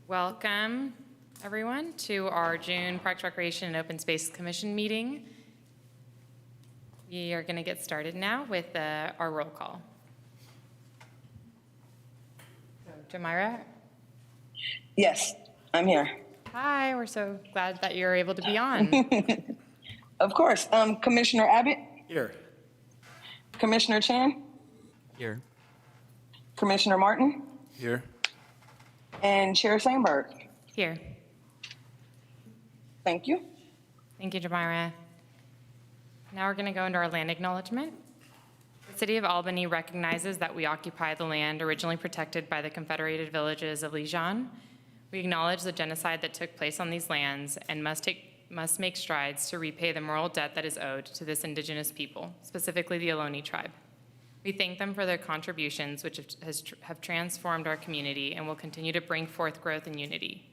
Welcome, everyone, to our June Parks, Recreation, and Open Space Commission meeting. We are going to get started now with our roll call. So, Jamira? Yes, I'm here. Hi, we're so glad that you're able to be on. Of course. Commissioner Abbott? Here. Commissioner Chan? Here. Commissioner Martin? Here. And Chair Sandberg? Here. Thank you. Thank you, Jamira. Now we're going to go into our land acknowledgement. The City of Albany recognizes that we occupy the land originally protected by the Confederated Villages of Lejeune. We acknowledge the genocide that took place on these lands and must make strides to repay the moral debt that is owed to this indigenous people, specifically the Ohlone tribe. We thank them for their contributions, which have transformed our community and will continue to bring forth growth and unity.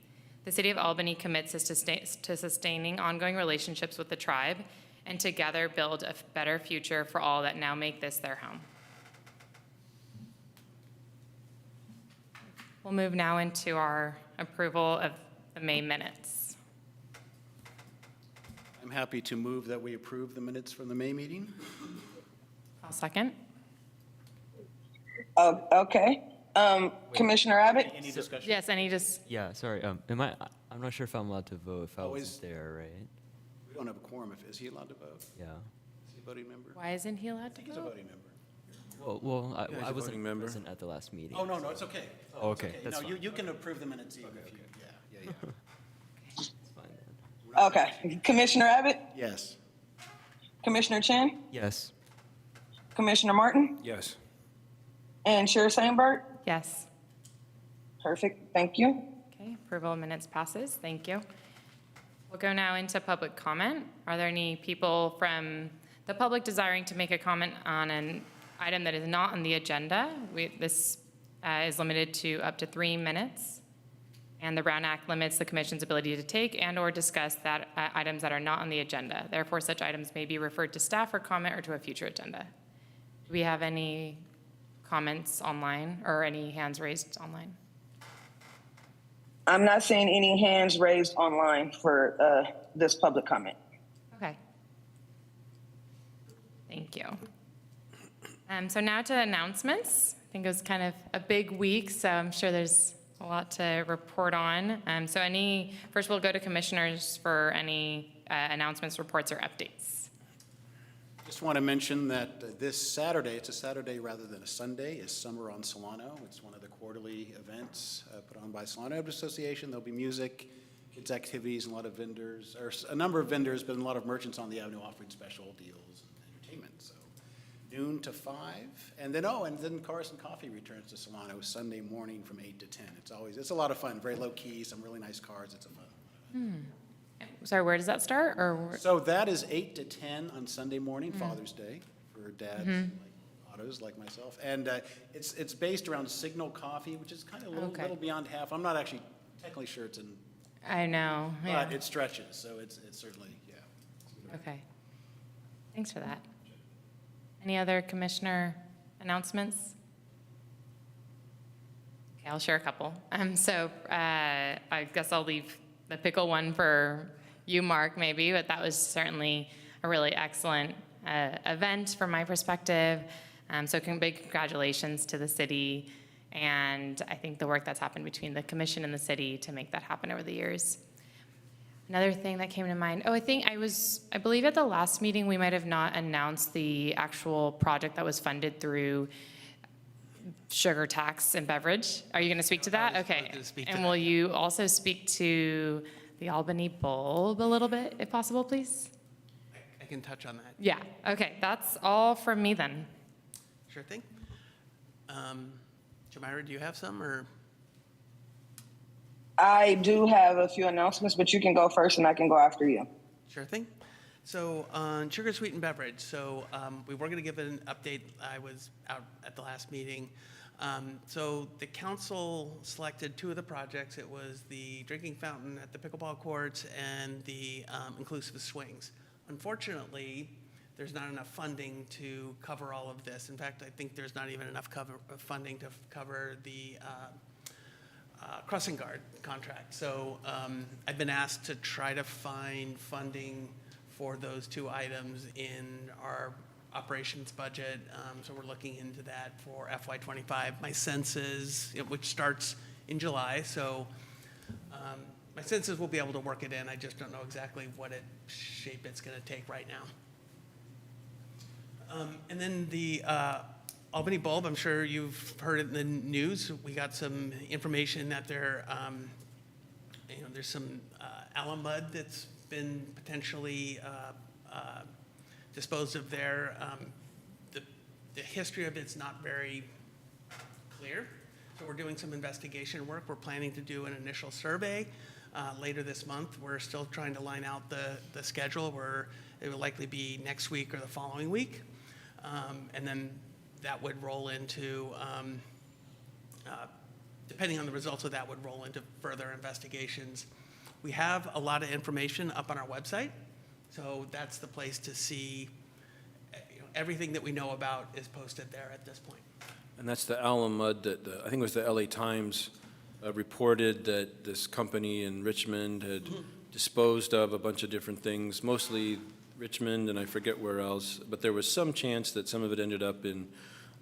The City of Albany commits to sustaining ongoing relationships with the tribe and together build a better future for all that now make this their home. We'll move now into our approval of the May minutes. I'm happy to move that we approve the minutes from the May meeting. I'll second. Okay. Commissioner Abbott? Any discussion? Yes, any just, Yeah, sorry. I'm not sure if I'm allowed to vote if I Always- wasn't there, right? We don't have a quorum. Is he allowed to vote? Yeah. Is he a voting member? why isn't he allowed I to think he's a vote? voting member. I wasn't present at the last meeting. Oh, no, it's okay. Oh, okay, that's No, fine. you can approve the minutes even if you, yeah. It's fine then. Okay. Commissioner Abbott? Yes. Commissioner Chan? Yes. Commissioner Martin? Yes. And Chair Sandberg? Yes. Perfect. Thank you. Okay, approval of minutes passes. Thank you. We'll go now into public comment. Are there any people from the public desiring to make a comment on an item that is not on the agenda? This is limited to up to 3 minutes, and the Brown Act limits the Commission's ability to take and/or discuss items that are not on the agenda. Therefore, such items may be referred to staff for comment or to a future agenda. Do we have any comments online or any hands raised online? I'm not seeing any hands raised online for this public comment. Okay. Thank you. So now to announcements. I think it was kind of a big week, so I'm sure there's a lot to report on. First we'll go to commissioners for any announcements, reports, or updates. Just want to mention that this Saturday, it's a Saturday rather than a Sunday, is Summer on Solano. It's one of the quarterly events put on by Solano Association. There'll be music, kids' activities, and a lot of vendors, or a number of vendors, but a lot of merchants on the avenue offering special deals and entertainment. So noon to 5, and then Cars and Coffee returns to Solano Sunday morning from 8 to 10. It's a lot of fun, very low key, some really nice cars. It's a fun. Sorry, where does that start? So that is 8 to 10 on Sunday morning, Father's Day, for dads like autos like myself. And it's based around Signal Coffee, which is kind of a little beyond half. I'm not actually technically sure it's in, I know. Yeah. but it stretches, so it's certainly, yeah. Okay. Thanks for that. Any other commissioner announcements? Okay, I'll share a couple. I guess I'll leave the pickle one for you, Mark, maybe, but that was certainly a really excellent event from my perspective. Big congratulations to the city, and I think the work that's happened between the commission and the city to make that happen over the years. Another thing that came to mind, I believe at the last meeting we might have not announced the actual project that was funded through sugar tax and beverage. Are you going to speak to that? Okay. And will you also speak to the Albany Bulb a little bit, if possible, please? I can touch on that. Yeah. Okay. That's all from me then. Sure thing. Jamira, do you have some, or? I do have a few announcements, but you can go first and I can go after you. Sure thing. So on sugar sweetened beverage, we were going to give an update. I was out at the last meeting. So the council selected 2 of the projects. It was the drinking fountain at the pickleball courts and the inclusive swings. Unfortunately, there's not enough funding to cover all of this. In fact, I think there's not even enough funding to cover the crossing guard contract. So I've been asked to try to find funding for those two items in our operations budget. So we're looking into that for FY25. My sense is, which starts in July, so my sense is we'll be able to work it in. I just don't know exactly what shape it's going to take right now. And then the Albany Bulb, I'm sure you've heard it in the news. We got some information that there's some alum mud that's been potentially disposed of there. The history of it's not very clear, so we're doing some investigation work. We're planning to do an initial survey later this month. We're still trying to line out the schedule, where it will likely be next week or the following week. And then that would roll into, depending on the results of that, would roll into further investigations. We have a lot of information up on our website, so that's the place to see, everything that we know about is posted there at this point. And that's the alum mud that, I think it was the LA Times reported that this company in Richmond had disposed of a bunch of different things, mostly Richmond and I forget where else, but there was some chance that some of it ended up in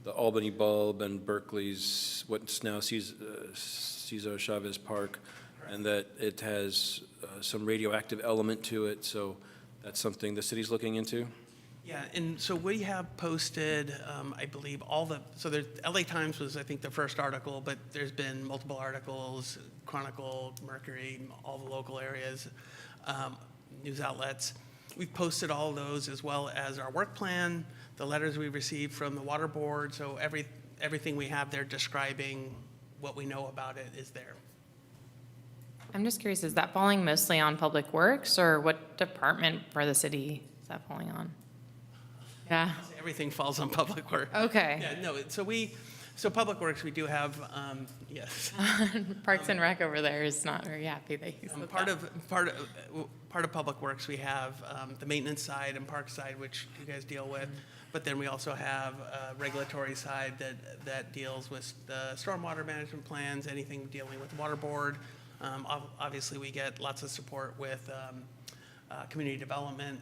the Albany Bulb and Berkeley's, what's now Cesar Chavez Park, and that it has some radioactive element to it, so that's something the city's looking into? Yeah, and so we have posted, I believe, so the LA Times was, I think, the first article, but there's been multiple articles, Chronicle, Mercury, all the local areas, news outlets. We've posted all of those, as well as our work plan, the letters we received from the water board, so everything we have there describing what we know about it is there. I'm just curious, is that falling mostly on Public Works, or what department for the city is that falling on? Yeah. Everything falls on Public Works. Okay. Yeah, no, so Public Works, we do have, yes. Parks and Rec over there is not very happy that you said Part that. of Public Works, we have the maintenance side and park side, which you guys deal with. But then we also have a regulatory side that deals with the stormwater management plans, anything dealing with the water board. Obviously, we get lots of support with community development.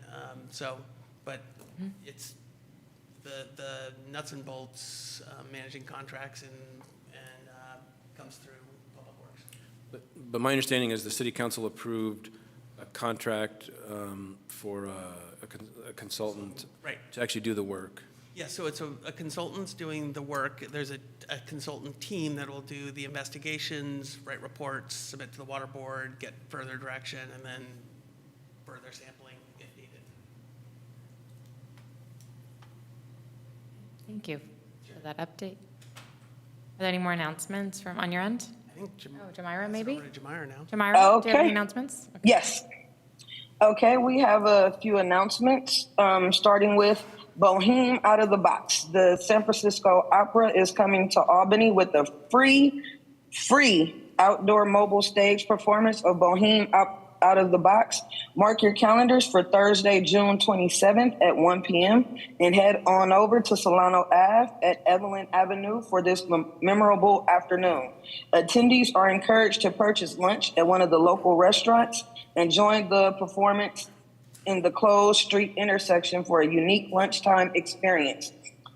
But it's the nuts and bolts, managing contracts and comes through Public Works. But my understanding is the city council approved a contract for a consultant Right. to actually do the work. Yeah, so it's a consultant's doing the work. There's a consultant team that will do the investigations, write reports, submit to the water board, get further direction, and then further sampling if needed. Thank you for that update. Are there any more announcements on your end? I think Jamira, maybe? Over to Jamira now. Jamira, do you have any Okay. announcements? Okay. Yes. Okay, we have a few announcements, starting with Boheme Out of the Box. The San Francisco Opera is coming to Albany with a free outdoor mobile stage performance of Boheme Out of the Box. Mark your calendars for Thursday, June 27th at 1 p.m. and head on over to Solano Ave at Evelyn Avenue for this memorable afternoon. Attendees are encouraged to purchase lunch at one of the local restaurants and join the performance in the closed street intersection for a unique lunchtime experience.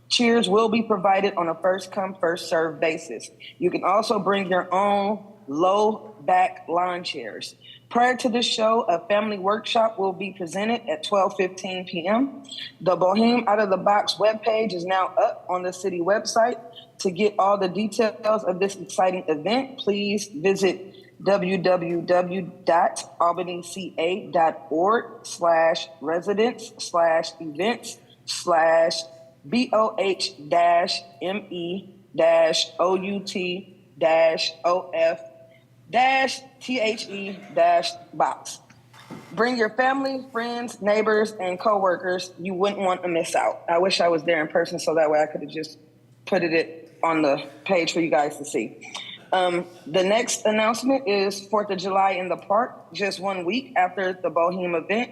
Cheers will be provided on a first-come, first-served basis. You can also bring your own low-back lawn chairs. Prior to this show, a family workshop will be presented at 12:15 p.m. The Boheme Out of the Box webpage is now up on the city website. To get all the details of this exciting event, please visit www.albanyca.org/residents/BOH-ME-OUT-THE-box. Bring your family, friends, neighbors, and coworkers. You wouldn't want to miss out. I wish I was there in person so that way I could have just put it on the page for you guys to see. The next announcement is 4th of July in the park, just 1 week after the Boheme event.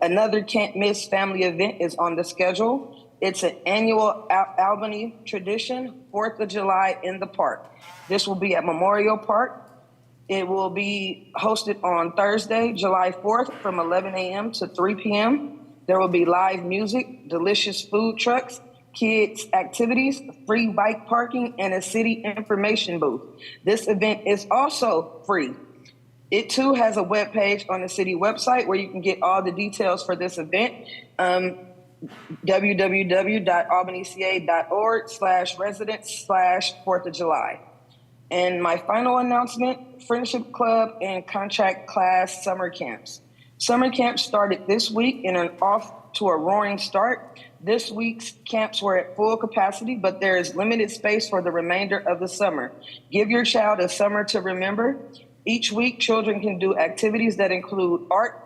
Another can't miss family event is on the schedule. It's an annual Albany tradition, 4th of July in the park. This will be at Memorial Park It will be hosted on Thursday, July 4th from 11 a.m. to 3 p.m. There will be live music, delicious food trucks, kids' activities, free bike parking, and a city information booth. This event is also free. It too has a webpage on the city website where you can get all the details for this event. www.albanyca.org/residents/4th of July. And my final announcement, Friendship Club and Contract Class Summer Camps. Summer camps started this week and are off to a roaring start. This week's camps were at full capacity, but there is limited space for the remainder of the summer. Give your child a summer to remember. Each week, children can do activities that include art,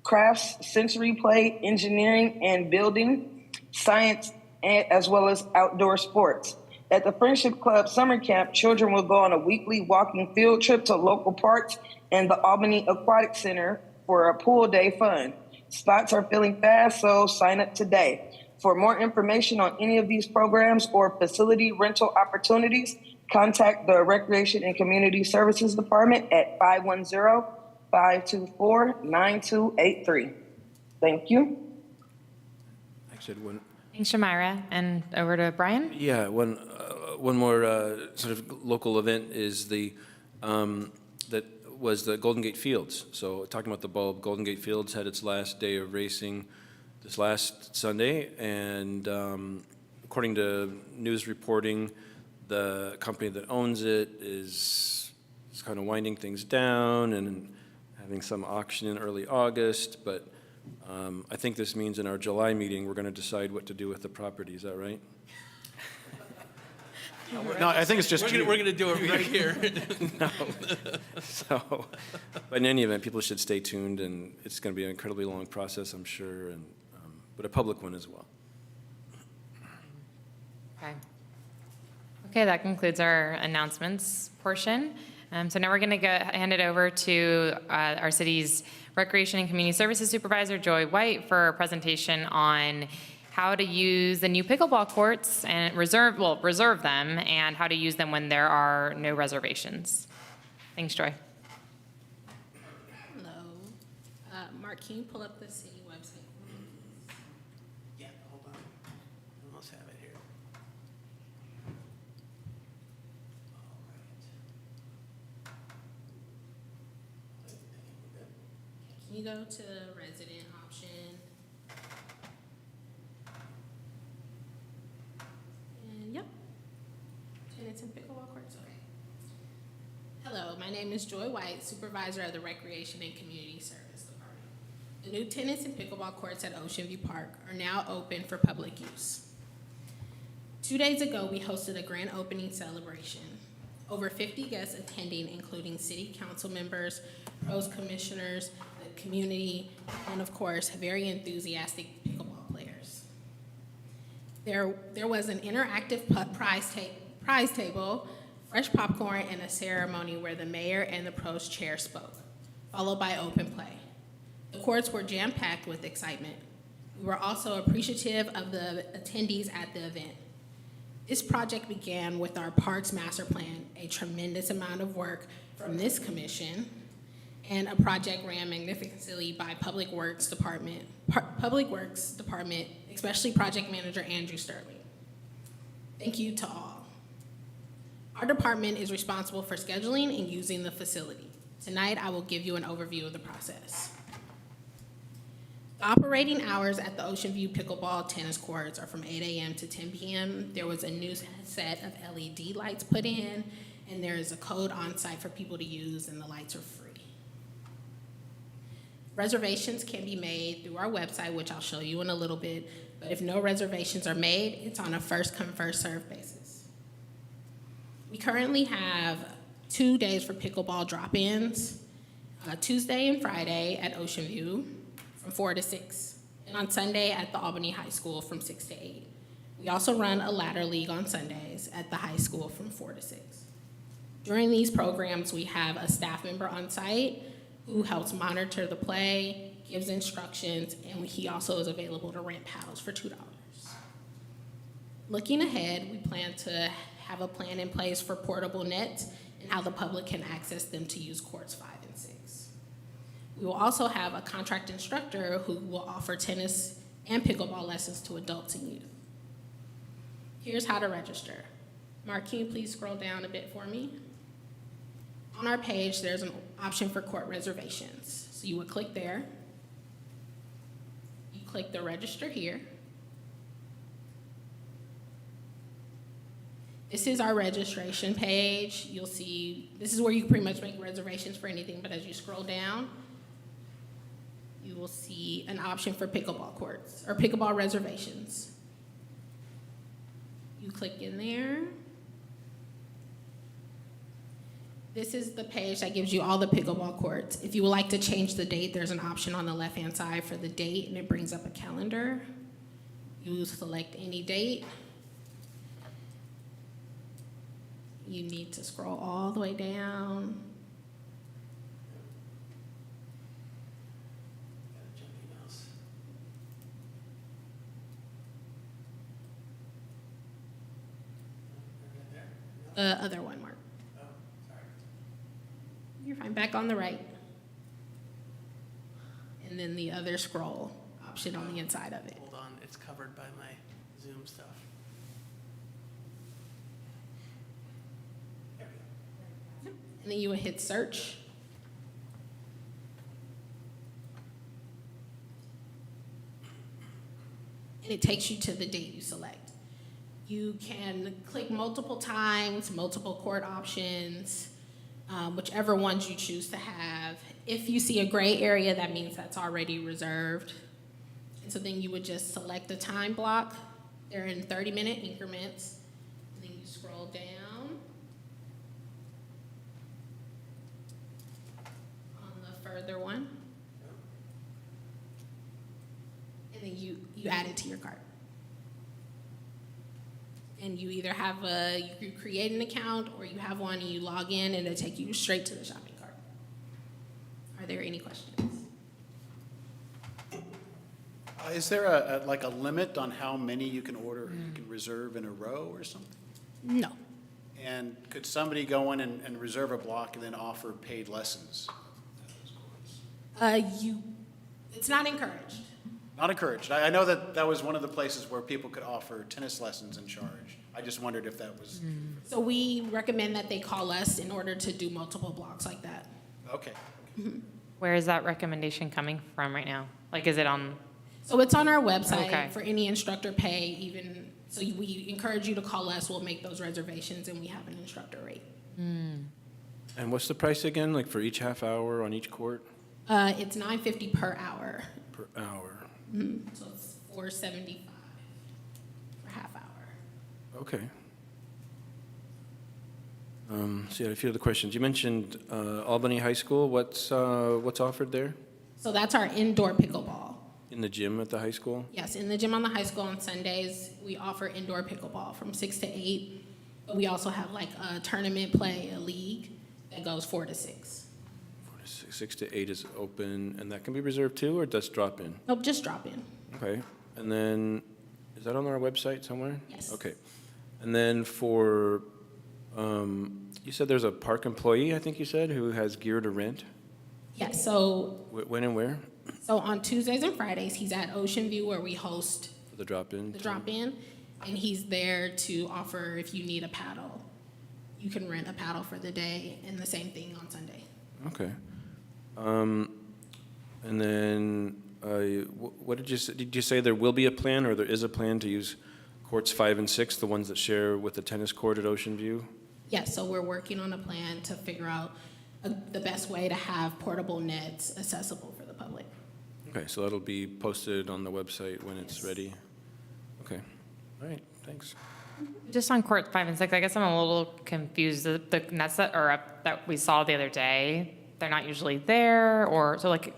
crafts, sensory play, engineering and building, science, as well as outdoor sports. At the Friendship Club Summer Camp, children will go on a weekly walking field trip to local parks and the Albany Aquatic Center for a pool day fun. Spots are filling fast, so sign up today. For more information on any of these programs or facility rental opportunities, contact the Recreation and Community Services Department at 510-524-9283. Thank you. Actually, one, Thanks, Shamira. And over to Brian. yeah, one more sort of local event is that was the Golden Gate Fields. So talking about the bulb, Golden Gate Fields had its last day of racing this last Sunday, and according to news reporting, the company that owns it is kind of winding things down and having some auction in early August, but I think this means in our July meeting, we're going to decide what to do with the property. Is that right? No, I think it's just We're going to do it right here. No. So, but in any event, people should stay tuned, and it's going to be an incredibly long process, I'm sure, and but a public one as well. Okay. Okay, that concludes our announcements portion. So now we're going to hand it over to our city's Recreation and Community Services Supervisor, Joy White, for a presentation on how to use the new pickleball courts and reserve them, and how to use them when there are no reservations. Thanks, Joy. Hello. Mark, can you pull up the city website? Yeah, hold on. I almost have it here. Can you go to resident option? And yep. Tenants and pickleball courts. Okay. Hello, my name is Joy White, Supervisor of the Recreation and Community Service Department. The new tennis and pickleball courts at Ocean View Park are now open for public use. 2 days ago, we hosted a grand opening celebration. Over 50 guests attending, including city council members, Rose commissioners, the community, and of course, very enthusiastic pickleball players. There was an interactive prize table, fresh popcorn, and a ceremony where the mayor and the pros chair spoke, followed by open play. The courts were jam-packed with excitement. We were also appreciative of the attendees at the event. This project began with our Parks Master Plan, a tremendous amount of work from this commission, and a project ran magnificently by Public Works Department, especially Project Manager Andrew Sterling. Thank you to all. Our department is responsible for scheduling and using the facility. Tonight, I will give you an overview of the process. The operating hours at the Ocean View Pickleball tennis courts are from 8 a.m. to 10 p.m. There was a new set of LED lights put in, and there is a code on site for people to use, and the lights are free. Reservations can be made through our website, which I'll show you in a little bit, but if no reservations are made, it's on a first-come, first-served basis. We currently have 2 days for pickleball drop-ins, Tuesday and Friday at Ocean View from 4 to 6, and on Sunday at the Albany High School from 6 to 8. We also run a ladder league on Sundays at the high school from 4 to 6. During these programs, we have a staff member on site who helps monitor the play, gives instructions, and he also is available to rent paddles for $2. Looking ahead, we plan to have a plan in place for portable nets and how the public can access them to use courts 5 and 6. We will also have a contract instructor who will offer tennis and pickleball lessons to adults and youth. Here's how to register. Mark, can you please scroll down a bit for me? On our page, there's an option for court reservations. So you would click there. You click the register here. This is our registration page. You'll see, this is where you pretty much make reservations for anything, but as you scroll down, you will see an option for pickleball courts, or pickleball reservations. You click in there. This is the page that gives you all the pickleball courts. If you would like to change the date, there's an option on the left-hand side for the date, and it brings up a calendar. You select any date. You need to scroll all the way down. The other one, Mark. Oh, sorry. You're fine, back on the right. And then the other scroll option on the inside of it. Hold on, it's covered by my Zoom stuff. There we go. And then you would hit search. And it takes you to the date you select. You can click multiple times, multiple court options, whichever ones you choose to have. If you see a gray area, that means that's already reserved. And so then you would just select a time block. They're in 30-minute increments. And then you scroll down. On the further one. And then you add it to your cart. And you either have you create an account or you have one and you log in and it'll take you straight to the shopping cart. Are there any questions? Is there a limit on how many you can order, you can reserve in a row or something? No. And could somebody go in and reserve a block and then offer paid lessons? It's not encouraged. Not encouraged. I know that was one of the places where people could offer tennis lessons and charge. I just wondered if that was, So we recommend that they call us in order to do multiple blocks like that. okay. Where is that recommendation coming from right now? Like, is it on? So it's on our website Okay. for any instructor pay, even, so we encourage you to call us, we'll make those reservations and we have an instructor rate. And what's the price again, like for each half hour on each court? It's $9.50 per hour, Per hour. so it's $4.75 for half hour. Okay. So yeah, a few other questions. You mentioned Albany High School. What's offered there? So that's our indoor pickleball. In the gym at the high school? Yes, in the gym on the high school on Sundays, we offer indoor pickleball from 6 to 8. But we also have like a tournament play, a league that goes 4 to 6. 6 to 8 is open, and that can be reserved too, or does drop in? Nope, just drop in. Okay. And then, is that on our website somewhere? Yes. Okay. And then for, you said there's a park employee, I think you said, who has gear to rent? Yes, so When and where? on Tuesdays and Fridays, he's at Ocean View where we host For the drop-in? the drop-in, and he's there to offer if you need a paddle. You can rent a paddle for the day, and the same thing on Sunday. Okay. And then, what did you say? Did you say there will be a plan, or there is a plan to use courts 5 and 6, the ones that share with the tennis court at Ocean View? Yes, so we're working on a plan to figure out the best way to have portable nets accessible for the public. Okay, so that'll be posted on the website when it's ready? Okay, all right, thanks. Just on court 5 and 6, I guess I'm a little confused. The nets that are up that we saw the other day, they're not usually there, or so like.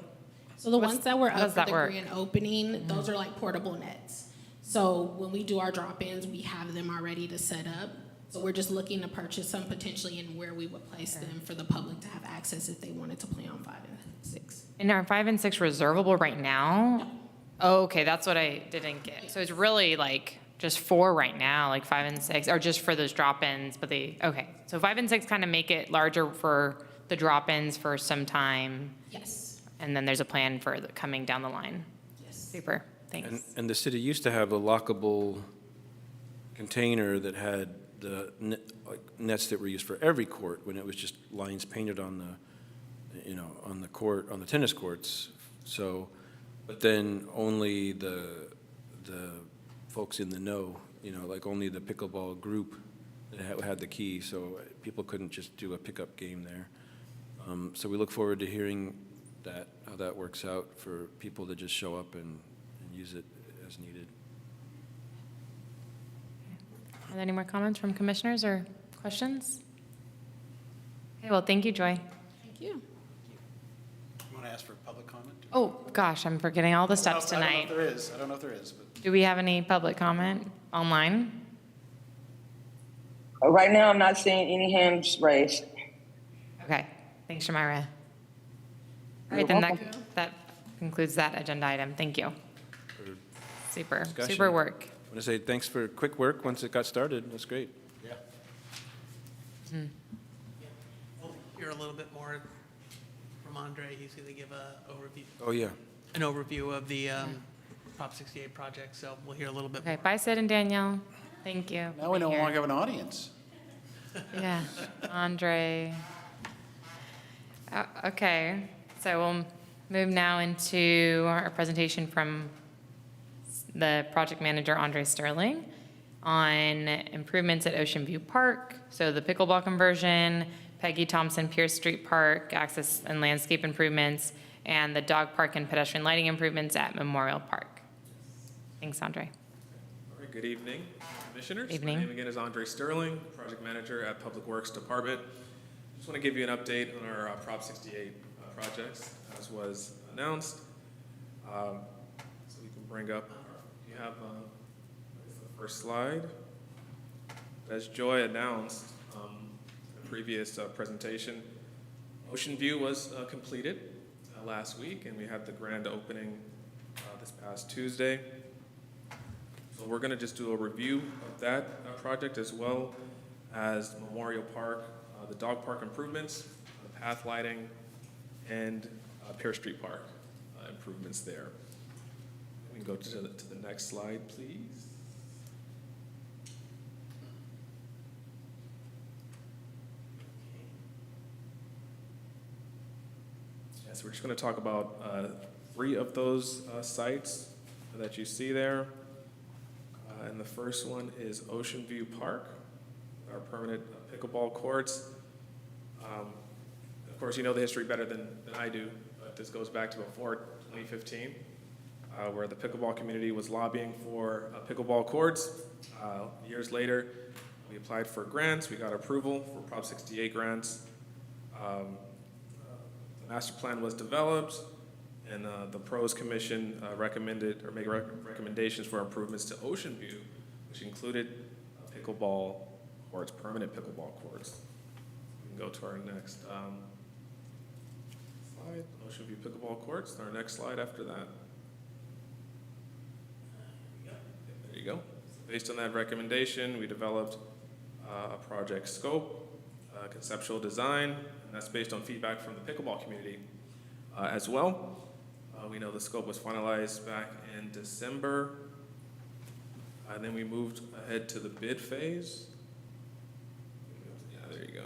So the What's- ones that were how up does for that the work? grand opening, those are like portable nets. So when we do our drop-ins, we have them already to set up. So we're just looking to purchase some potentially and where we would place them for the public to have access if they wanted to play on 5 and 6. And are 5 and 6 reservable right now? Oh, okay, that's what I didn't get. So it's really like just 4 right now, like 5 and 6, or just for those drop-ins, but okay. So 5 and 6 kind of make it larger for the drop-ins for some time, Yes, and then there's a plan for coming down the line. yes. Super, thanks. And the city used to have a lockable container that had the nets that were used for every court, when it was just lines painted on the, on the court, on the tennis courts. So, but then only the folks in the know, like only the pickleball group that had the key, so people couldn't just do a pickup game there. So we look forward to hearing how that works out for people to just show up and use it as needed. Are there any more comments from commissioners or questions? Okay, well, thank you, Joy. Thank you. You want to ask for public comment? Oh, gosh, I'm forgetting all the steps I don't know tonight. if there is. I don't know if there is, but. Do we have any public comment online? Right now, I'm not seeing any hands raised. Okay, thanks, Shamira. All right, You're then welcome. that concludes that agenda item. Thank you. Super, Discussion. super work. I want to say thanks for quick work once it got started. That's great. Yeah. We'll hear a little bit more from Andre. He's going to give Oh, yeah. an overview of the Prop 68 project, so we'll hear a little bit Okay, more. bye, Sid and Danielle. Thank you. Now we no Being longer here. have an audience. Yeah, Andre. Okay, so we'll move now into our presentation from the project manager, Andre Sterling, on improvements at Ocean View Park. So the pickleball conversion, Peggy Thompson Pierce Street Park, access and landscape improvements, and the dog park and pedestrian lighting improvements at Memorial Park. Thanks, Andre. All right, good evening, commissioners. Evening. My name again is Andre Sterling, project manager at Public Works Department. Just want to give you an update on our Prop 68 projects, as was announced. So we can bring up, you have the first slide. As Joy announced in the previous presentation, Ocean View was completed last week, and we had the grand opening this past Tuesday. So we're going to just do a review of that project, as well as Memorial Park, the dog park improvements, the path lighting, and Pierce Street Park improvements there. We can go to the next slide, please. Yeah, so we're just going to talk about 3 of those sites that you see there. And the first one is Ocean View Park, our permanent pickleball courts. Of course, you know the history better than I do, but this goes back to before 2015, where the pickleball community was lobbying for pickleball courts. Years later, we applied for grants. We got approval for Prop 68 grants. The master plan was developed, and the Pros Commission recommended or made recommendations for improvements to Ocean View, which included pickleball courts, permanent pickleball courts. We can go to our next slide, Ocean View pickleball courts. Our next slide after that. There you go. Based on that recommendation, we developed a project scope, conceptual design, and that's based on feedback from the pickleball community as well. We know the scope was finalized back in December, and then we moved ahead to the bid phase. Yeah, there you go.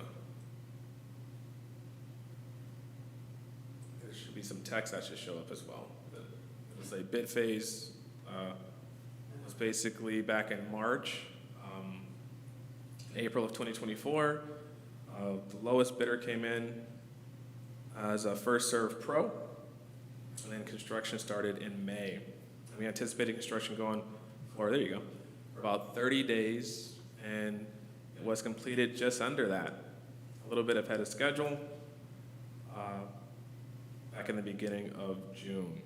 There should be some text that should show up as well. It'll say bid phase was basically back in March, April of 2024. The lowest bidder came in as a First Serve Pro. And then construction started in May. And we anticipated construction going for, there you go, for about 30 days, and it was completed just under that. A little bit ahead of schedule, back in the beginning of June.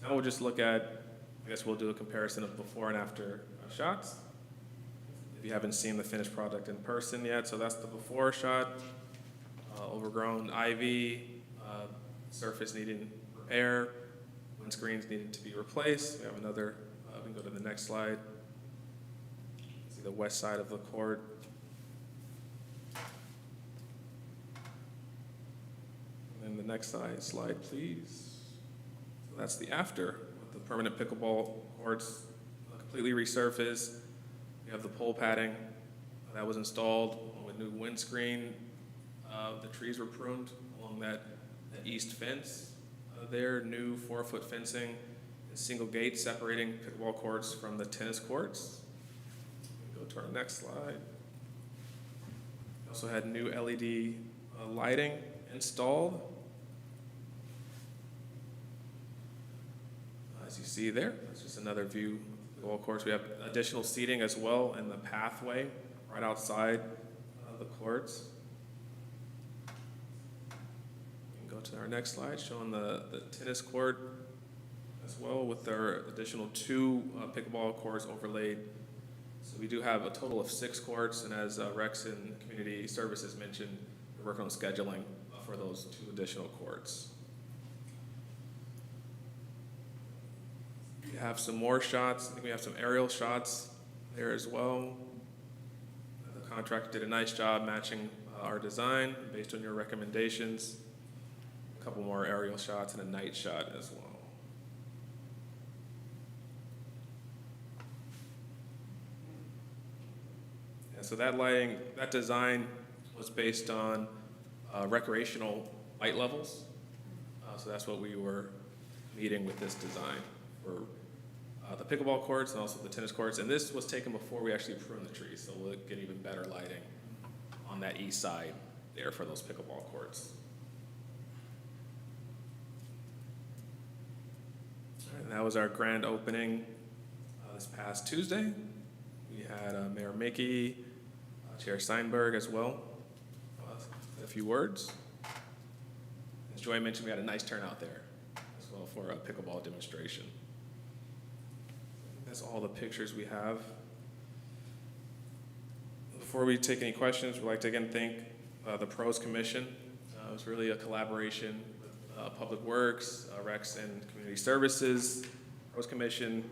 So now we'll just look at, I guess we'll do a comparison of before and after shots. If you haven't seen the finished product in person yet, so that's the before shot, overgrown ivy, surface needing repair, windscreens needed to be replaced. We have another We can go to the next slide. See the west side of the court. And then the next slide, please. So that's the after, with the permanent pickleball courts completely resurfaced. We have the pole padding that was installed with new windscreen. The trees were pruned along that east fence there, new 4-foot fencing, and single gate separating pickleball courts from the tennis courts. Go to our next slide. We also had new LED lighting installed. As you see there, that's just another view of the pickleball courts. We have additional seating as well in the pathway right outside the courts. We can go to our next slide, showing the tennis court as well, with their additional 2 pickleball courts overlaid. So we do have a total of 6 courts, and as Rex and Community Services mentioned, we're working on scheduling for those 2 additional courts. We have some more shots. I think we have some aerial shots there as well. The contractor did a nice job matching our design based on your recommendations. A couple more aerial shots and a night shot as well. And so that lighting, that design was based on recreational light levels. So that's what we were meeting with this design for the pickleball courts and also the tennis courts. And this was taken before we actually pruned the trees, so we'll get even better lighting on that east side there for those pickleball courts. And that was our grand opening this past Tuesday. We had Mayor Mickey, Chair Steinberg as well, a few words. As Joy mentioned, we had a nice turnout there as well for a pickleball demonstration. That's all the pictures we have. Before we take any questions, we'd like to again thank the Pros Commission. It was really a collaboration with Public Works, Rex and Community Services, Pros Commission,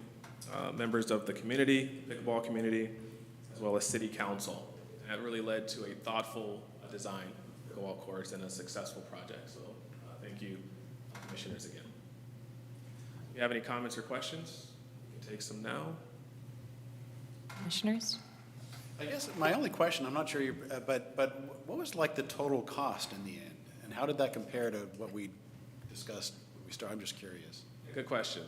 members of the community, pickleball community, as well as City Council. And that really led to a thoughtful design pickleball courts and a successful project. So thank you, commissioners, again. If you have any comments or questions, we can take some now. Commissioners? I guess my only question, I'm not sure, but what was like the total cost in the end? And how did that compare to what we discussed when we started? I'm just curious. Good question.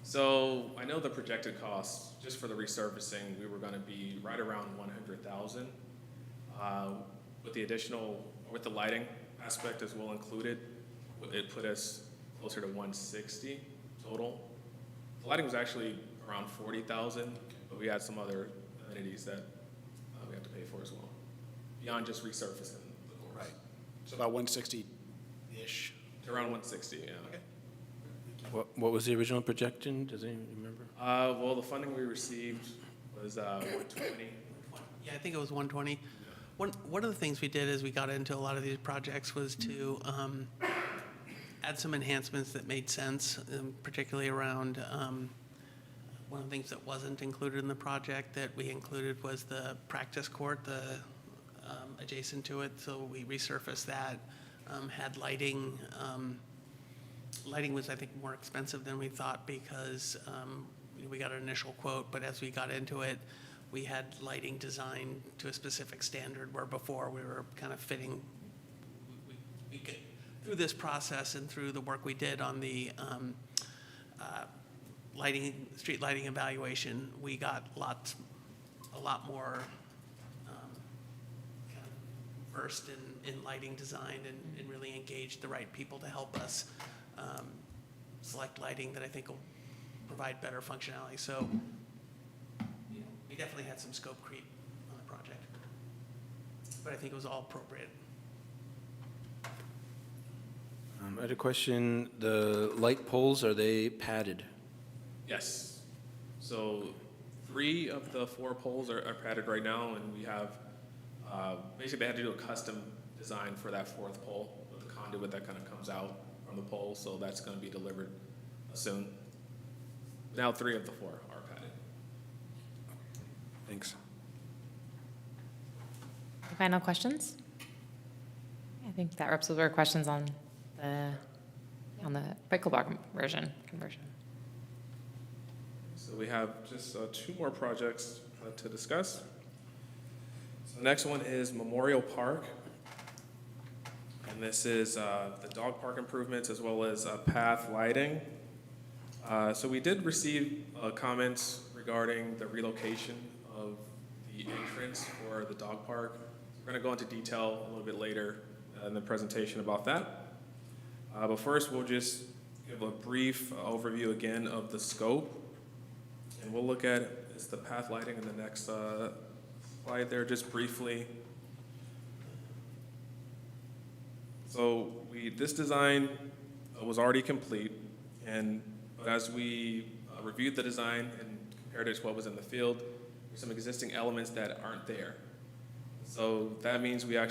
So I know the projected costs, just for the resurfacing, we were gonna be right around 100,000. With the additional, with the lighting aspect as well included, it put us closer to 160 total. The lighting was actually around 40,000, but we had some other amenities that we have to pay for as well, beyond just resurfacing the course. Right. So about 160-ish. Around 160, yeah. Okay. What was the original projection? Does anyone remember? Well, the funding we received was 120. Yeah, I think it was 120. One of the things we did as we got into a lot of these projects was to add some enhancements that made sense, particularly around one of the things that wasn't included in the project that we included was the practice court, adjacent to it. So we resurfaced that, had lighting. Lighting was, I think, more expensive than we thought because we got an initial quote, but as we got into it, we had lighting designed to a specific standard where before we were kind of fitting, we could, through this process and through the work we did on the street lighting evaluation, we got a lot more kind of versed in lighting design and really engaged the right people to help us select lighting that I think will provide better functionality. So we definitely had some scope creep on the project, but I think it was all appropriate. I had a question. The light poles, are they padded? Yes. So 3 of the 4 poles are padded right now, and we have, basically they had to do a custom design for that 4th pole with the conduit that kind of comes out from the pole, so that's going to be delivered soon. now 3 of the 4 are padded. Thanks. Final questions? I think that wraps up our questions on the pickleball conversion. So we have just 2 more projects to discuss. So the next one is Memorial Park. And this is the dog park improvements as well as path lighting. So we did receive comments regarding the relocation of the entrance for the dog park. We're going to go into detail a little bit later in the presentation about that. But first, we'll just give a brief overview again of the scope. And we'll look at is the path lighting in the next slide there just briefly. So this design was already complete, but as we reviewed the design and compared it to what was in the field, there's some existing elements that aren't there. So that means we're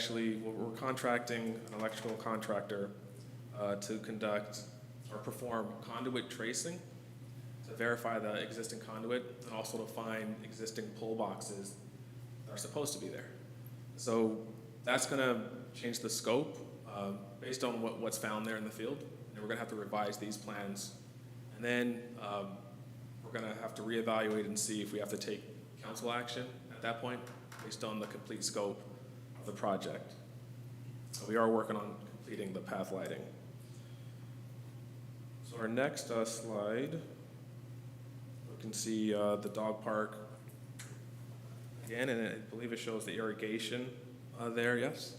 contracting an electrical contractor to conduct or perform conduit tracing to verify the existing conduit and also to find existing pull boxes that are supposed to be there. So that's going to change the scope based on what's found there in the field. And we're going to have to revise these plans. And then we're going to have to reevaluate and see if we have to take council action at that point based on the complete scope of the project. So we are working on completing the path lighting. So our next slide, we can see the dog park again, and I believe it shows the irrigation there, yes?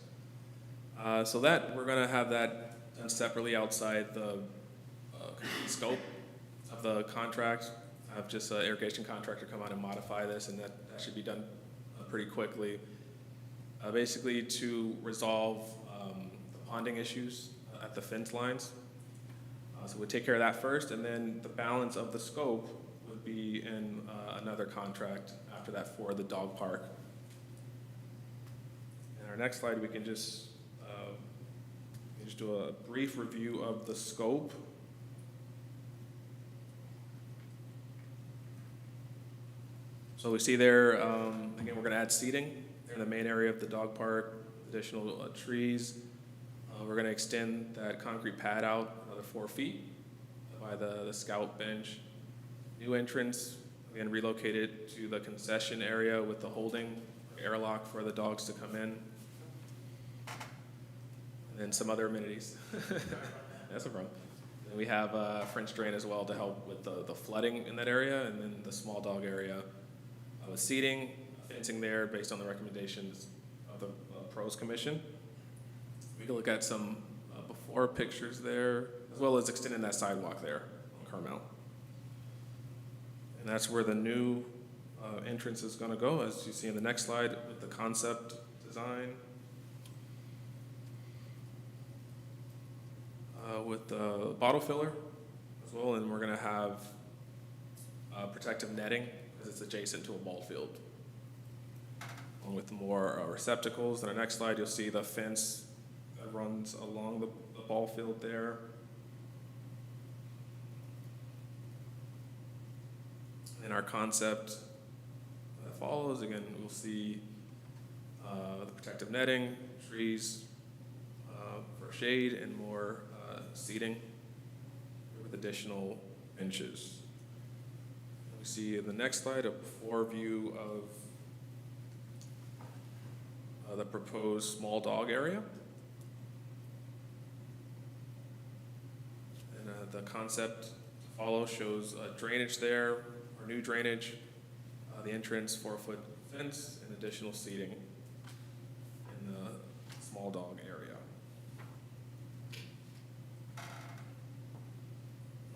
So that, we're gonna have that done separately outside the complete scope of the contract. Have just an irrigation contractor come out and modify this, and that should be done pretty quickly. Basically to resolve the ponding issues at the fence lines. So we'll take care of that first, and then the balance of the scope would be in another contract after that for the dog park. And our next slide, we can just do a brief review of the scope. So we see there, again, we're going to add seating in the main area of the dog park, additional trees. We're going to extend that concrete pad out another 4 feet by the scout bench. New entrance, again, relocated to the concession area with the holding airlock for the dogs to come in. And then some other amenities. That's a problem. And we have French drain as well to help with the flooding in that area, and then the small dog area with seating, fencing there based on the recommendations of the Pros Commission. We can look at some before pictures there, as well as extending that sidewalk there on Carmel. And that's where the new entrance is going to go, as you see in the next slide with the concept design. With the bottle filler as well, and we're going to have protective netting because it's adjacent to a ball field. Along with more receptacles. On our next slide, you'll see the fence that runs along the ball field there. And our concept that follows, again, we'll see the protective netting, trees for shade, and more seating with additional benches. We see in the next slide a before view of the proposed small dog area. And the concept to follow shows drainage there, or new drainage, the entrance 4-foot fence, and additional seating in the small dog area.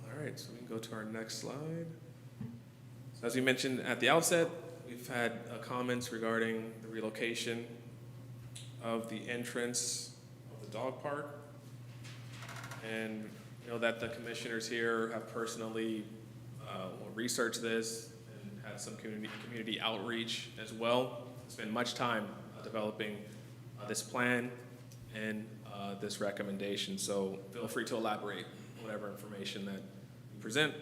All right, so we can go to our next slide. So as we mentioned at the outset, we've had comments regarding the relocation of the entrance of the dog park. And you know that the commissioners here have personally researched this and had some community outreach as well. Spent much time developing this plan and this recommendation. So feel free to elaborate whatever information that you present.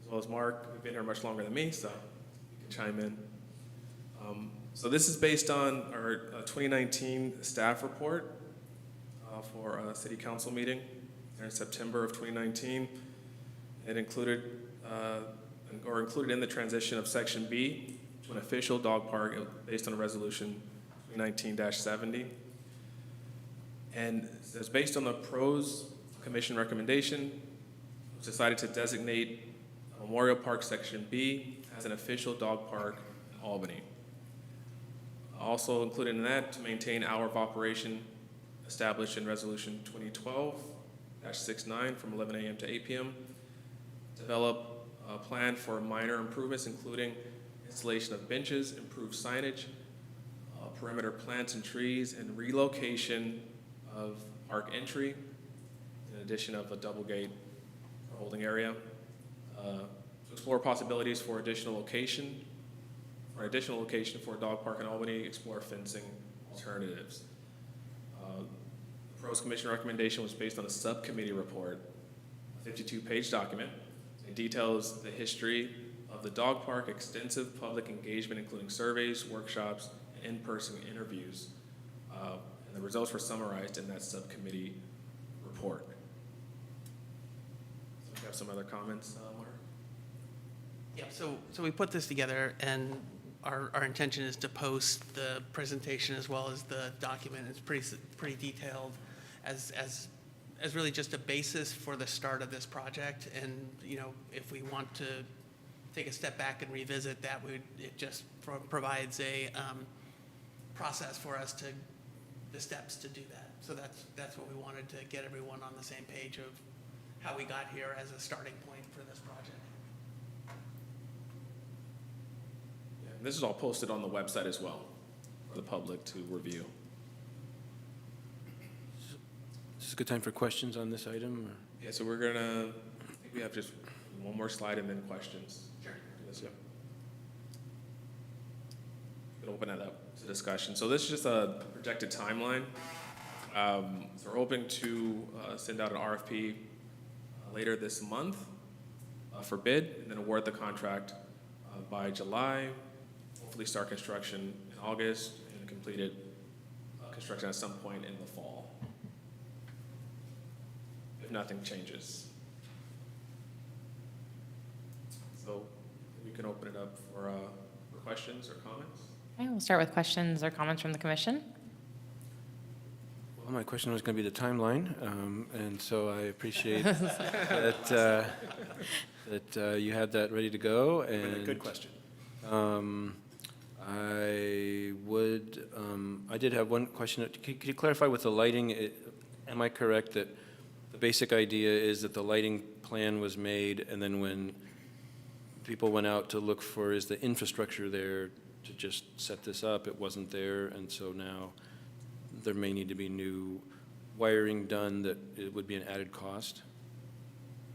as well as Mark, who've been here much longer than me, so you can chime in. So this is based on our 2019 staff report for a city council meeting in September of 2019. It included in the transition of Section B to an official dog park based on a resolution 2019-70. And it's based on the pros commission recommendation. It was decided to designate Memorial Park Section B as an official dog park in Albany. Also included in that, to maintain hour of operation established in Resolution 2012-69 from 11 a.m. to 8 p.m. Develop a plan for minor improvements, including installation of benches, improved signage, perimeter plants and trees, and relocation of park entry, in addition of a double gate or holding area. To explore possibilities for additional location for a dog park in Albany, explore fencing alternatives. The Pros Commission recommendation was based on a subcommittee report, a 52-page document. It details the history of the dog park, extensive public engagement, including surveys, workshops, and in-person interviews. And the results were summarized in that subcommittee report. So we have some other comments, Mark? Yeah, so we put this together, and our intention is to post the presentation as well as the document. It's pretty detailed as really just a basis for the start of this project. And, you know, if we want to take a step back and revisit that, it just provides a process for us the steps to do that. So that's what we wanted, to get everyone on the same page of how we got here as a starting point for this project. Yeah, and this is all posted on the website as well for the public to review. Is this a good time for questions on this item? Or? Yeah, so I think we have just one more slide and then questions. Sure. You can open it up to discussion. So this is just a projected timeline. So we're hoping to send out an RFP later this month for bid, and then award the contract by July, hopefully start construction in August, and completed construction at some point in the fall, if nothing changes. So we can open it up for questions or comments. Okay, we'll start with questions or comments from the commission. Well, my question was going to be the timeline, and so I appreciate that you had that ready to go. And A good question. I did have one question. Could you clarify with the lighting? Am I correct that the basic idea is that the lighting plan was made, and then when people went out to look for, is the infrastructure there to just set this up, it wasn't there, and so now there may need to be new wiring done, that it would be an added cost?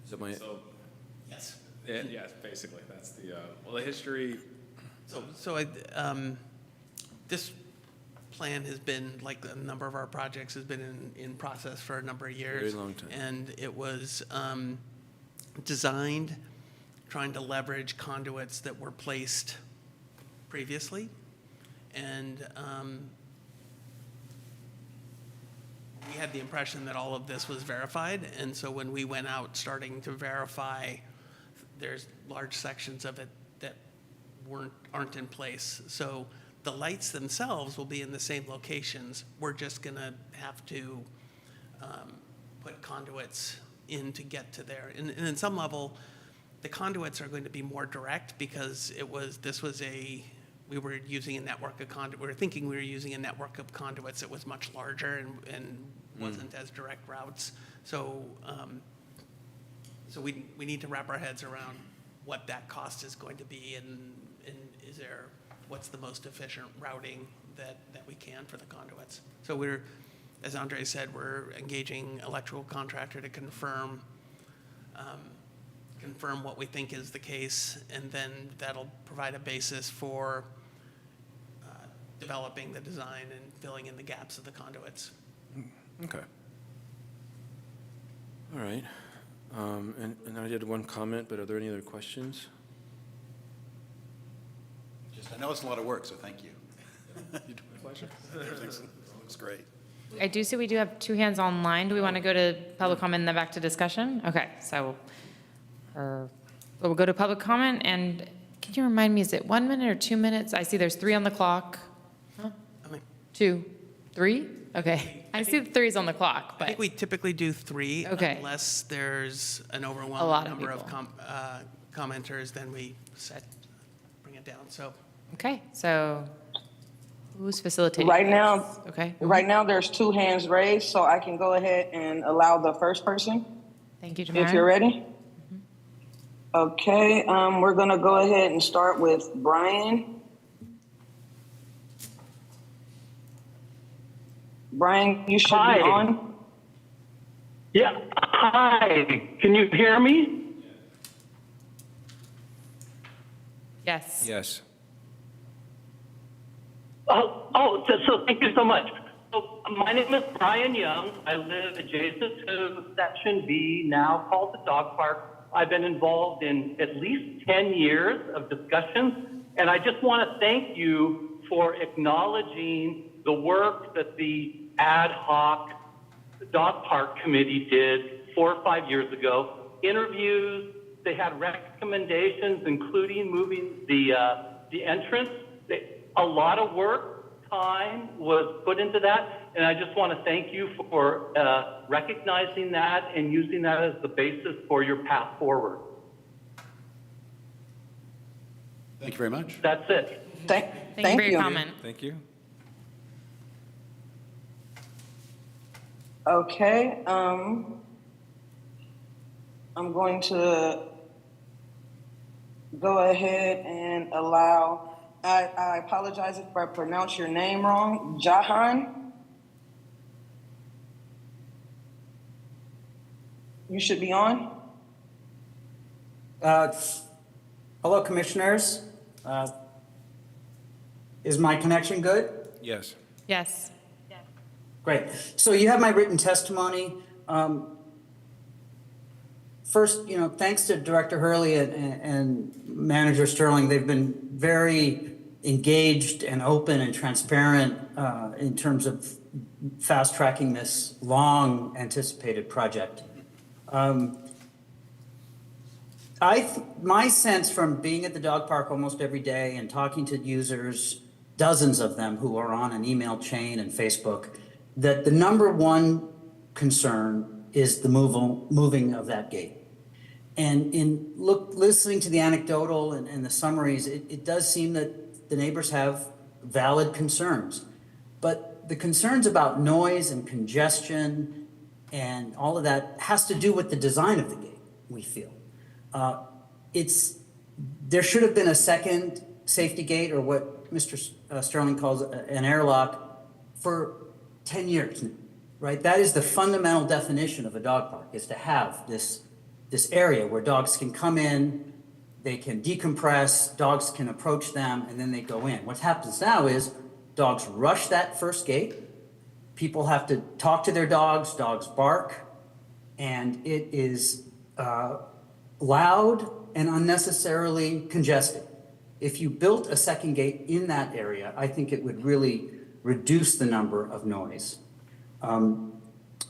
Is that my? So, Yes. yeah, basically, that's the, the history. This plan has been, like a number of our projects, has been in process for a number of years. Very long time. And it was designed trying to leverage conduits that were placed previously. And we had the impression that all of this was verified. And so when we went out starting to verify, there's large sections of it that aren't in place. So the lights themselves will be in the same locations. We're just going to have to put conduits in to get to there. And in some level, the conduits are going to be more direct, because we were using a network of conduits. We were thinking we were using a network of conduits that was much larger and wasn't as direct routes. So we need to wrap our heads around what that cost is going to be, and what's the most efficient routing that we can for the conduits. So we're, as Andre said, we're engaging electrical contractor to confirm what we think is the case, and then that'll provide a basis for developing the design and filling in the gaps of the conduits. Okay. All right. And I did one comment, but are there any other questions? I know it's a lot of work, so thank you. Everything looks great. I do see we do have two hands online. Do we want to go to public comment and then back to discussion? Okay, so we'll go to public comment, and can you remind me, is it 1 minute or 2 minutes? I see there's 3 on the clock. Huh? 2, 3? Okay, I see the 3's on the clock, I but, think we typically do 3. Okay. Unless there's an A lot overwhelming of number of people. commenters, then we bring it down. So okay, so who's facilitating? Right now, Okay, right now, there's 2 hands raised, so I can go ahead and allow the first person, thank you, if you're Jamara. ready. Okay, we're gonna go ahead and start with Brian. Brian, you should Hi. be on. Yeah, hi. Can you hear me? Yes. Yes. So thank you so much. So my name is Brian Young. I live adjacent to Section B, now called the dog park. I've been involved in at least 10 years of discussions, and I just want to thank you for acknowledging the work that the ad hoc dog park committee did 4 or 5 years ago. Interviews, they had recommendations, including moving the entrance. A lot of work, time was put into that, and I just want to thank you for recognizing that and using that as the basis for your path forward. Thank you very much. That's it. Thank you for your comment. Thank you. Okay, I'm going to go ahead and allow, I apologize if I pronounce your name wrong, Jahan. You should be on. Hello, Commissioners. Is my connection good? Yes. Yes. Great. So you have my written testimony. First, thanks to Director Hurley and Manager Sterling. They've been very engaged and open and transparent in terms of fast tracking this long anticipated project. My sense from being at the dog park almost every day and talking to users, dozens of them who are on an email chain and Facebook, that the number one concern is the moving of that gate. And listening to the anecdotal and the summaries, it does seem that the neighbors have valid concerns. But the concerns about noise and congestion and all of that has to do with the design of the gate, we feel. There should have been a second safety gate, or what Mr. Sterling calls an airlock, for 10 years, right? That is the fundamental definition of a dog park, is to have this area where dogs can come in, they can decompress, dogs can approach them, and then they go in. What happens now is dogs rush that first gate, people have to talk to their dogs bark, and it is loud and unnecessarily congested. If you built a second gate in that area, I think it would really reduce the number of noise.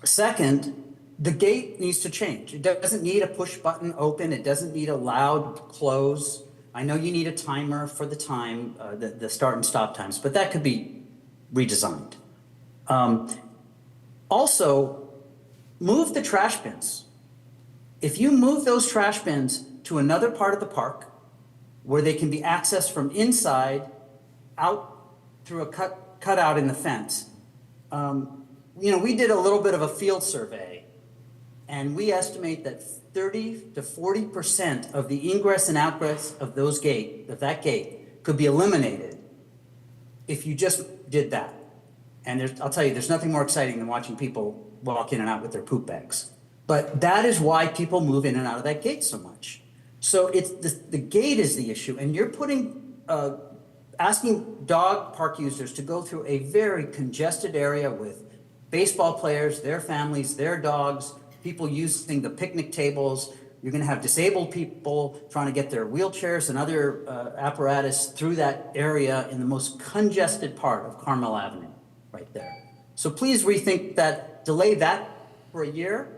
Second, the gate needs to change. It doesn't need a push button open. It doesn't need a loud close. I know you need a timer for the time, the start and stop times, but that could be redesigned. Also, move the trash bins. If you move those trash bins to another part of the park where they can be accessed from inside out through a cutout in the fence. We did a little bit of a field survey, and we estimate that 30 to 40% of the ingress and outgress of that gate could be eliminated if you just did that. And I'll tell you, there's nothing more exciting than watching people walk in and out with their poop bags. But that is why people move in and out of that gate so much. So it's the gate is the issue, and you're asking dog park users to go through a very congested area with baseball players, their families, their dogs, people using the picnic tables. You're going to have disabled people trying to get their wheelchairs and other apparatus through that area in the most congested part of Carmel Avenue, right there. So please rethink that, delay that for a year,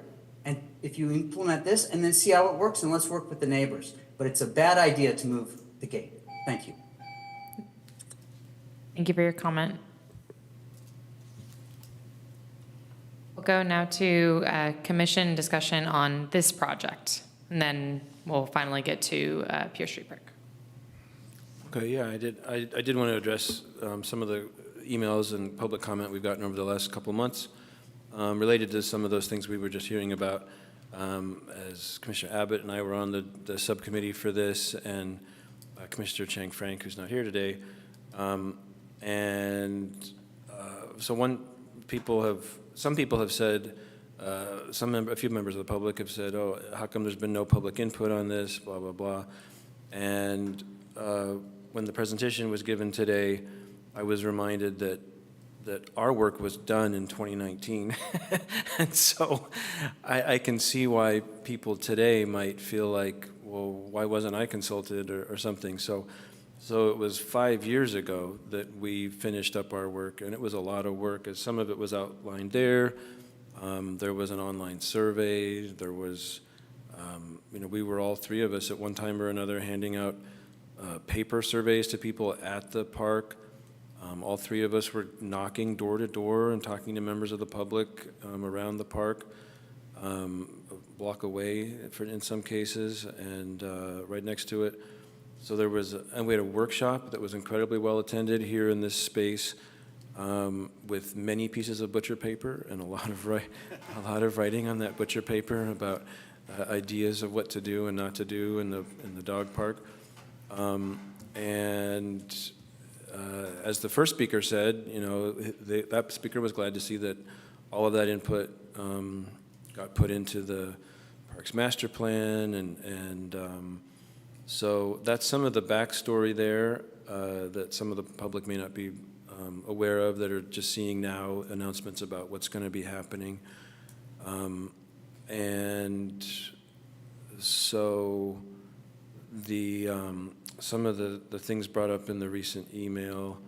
and if you implement this, and then see how it works, and let's work with the neighbors. But it's a bad idea to move the gate. Thank you. Thank you for your comment. We'll go now to commission discussion on this project, and then we'll finally get to Pier Street Park. Okay, yeah, I did want to address some of the emails and public comment we've gotten over the last couple of months related to some of those things we were just hearing about. As Commissioner Abbott and I were on the subcommittee for this, and Commissioner Chang Frank, who's not here today. So some people have said, a few members of the public have said, oh, how come there's been no public input on this, blah, blah, blah. And when the presentation was given today, I was reminded that our work was done in 2019. And so I can see why people today might feel like, well, why wasn't I consulted or something? So it was 5 years ago that we finished up our work, and it was a lot of work, as some of it was outlined there. There was an online survey. There was, we were all three of us at one time or another handing out paper surveys to people at the park. All three of us were knocking door to door and talking to members of the public around the park, a block away in some cases, and right next to it. So and we had a workshop that was incredibly well attended here in this space, with many pieces of butcher paper and a lot of writing on that butcher paper about ideas of what to do and not to do in the dog park. As the first speaker said, that speaker was glad to see that all of that input got put into the park's master plan, and so that's some of the backstory there that some of the public may not be aware of, that are just seeing now announcements about what's going to be happening. And so some of the things brought up in the recent email,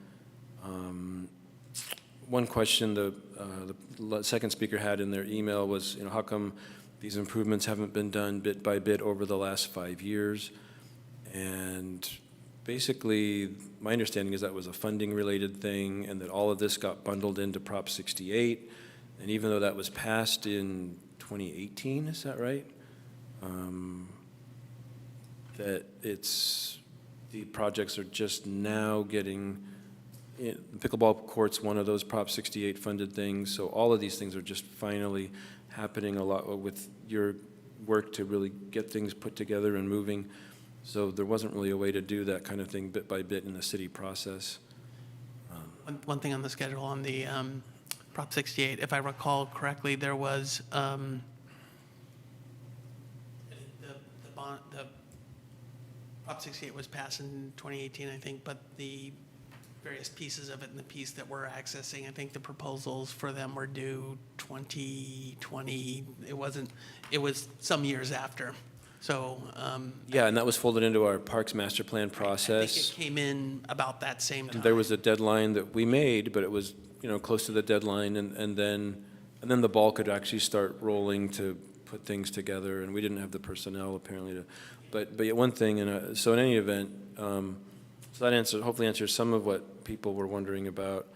one question the second speaker had in their email was, how come these improvements haven't been done bit by bit over the last 5 years? And basically, my understanding is that was a funding-related thing, and that all of this got bundled into Prop 68. And even though that was passed in 2018, is that right? That the projects are just now getting, the pickleball court's one of those Prop 68 funded things, so all of these things are just finally happening a lot with your work to really get things put together and moving. So there wasn't really a way to do that kind of thing bit by bit in the city process. One thing on the schedule on the Prop 68, if I recall correctly, there was the Prop 68 was passed in 2018, I think, but the various pieces of it and the piece that we're accessing, I think the proposals for them were due 2020. It was some years after. So yeah, and that was folded into our Parks Master Plan process. I think it came in about that same time. And there was a deadline that we made, but it was close to the deadline, and then the ball could actually start rolling to put things together, and we didn't have the personnel apparently to. But yet one thing, so in any event, so that hopefully answers some of what people were wondering about.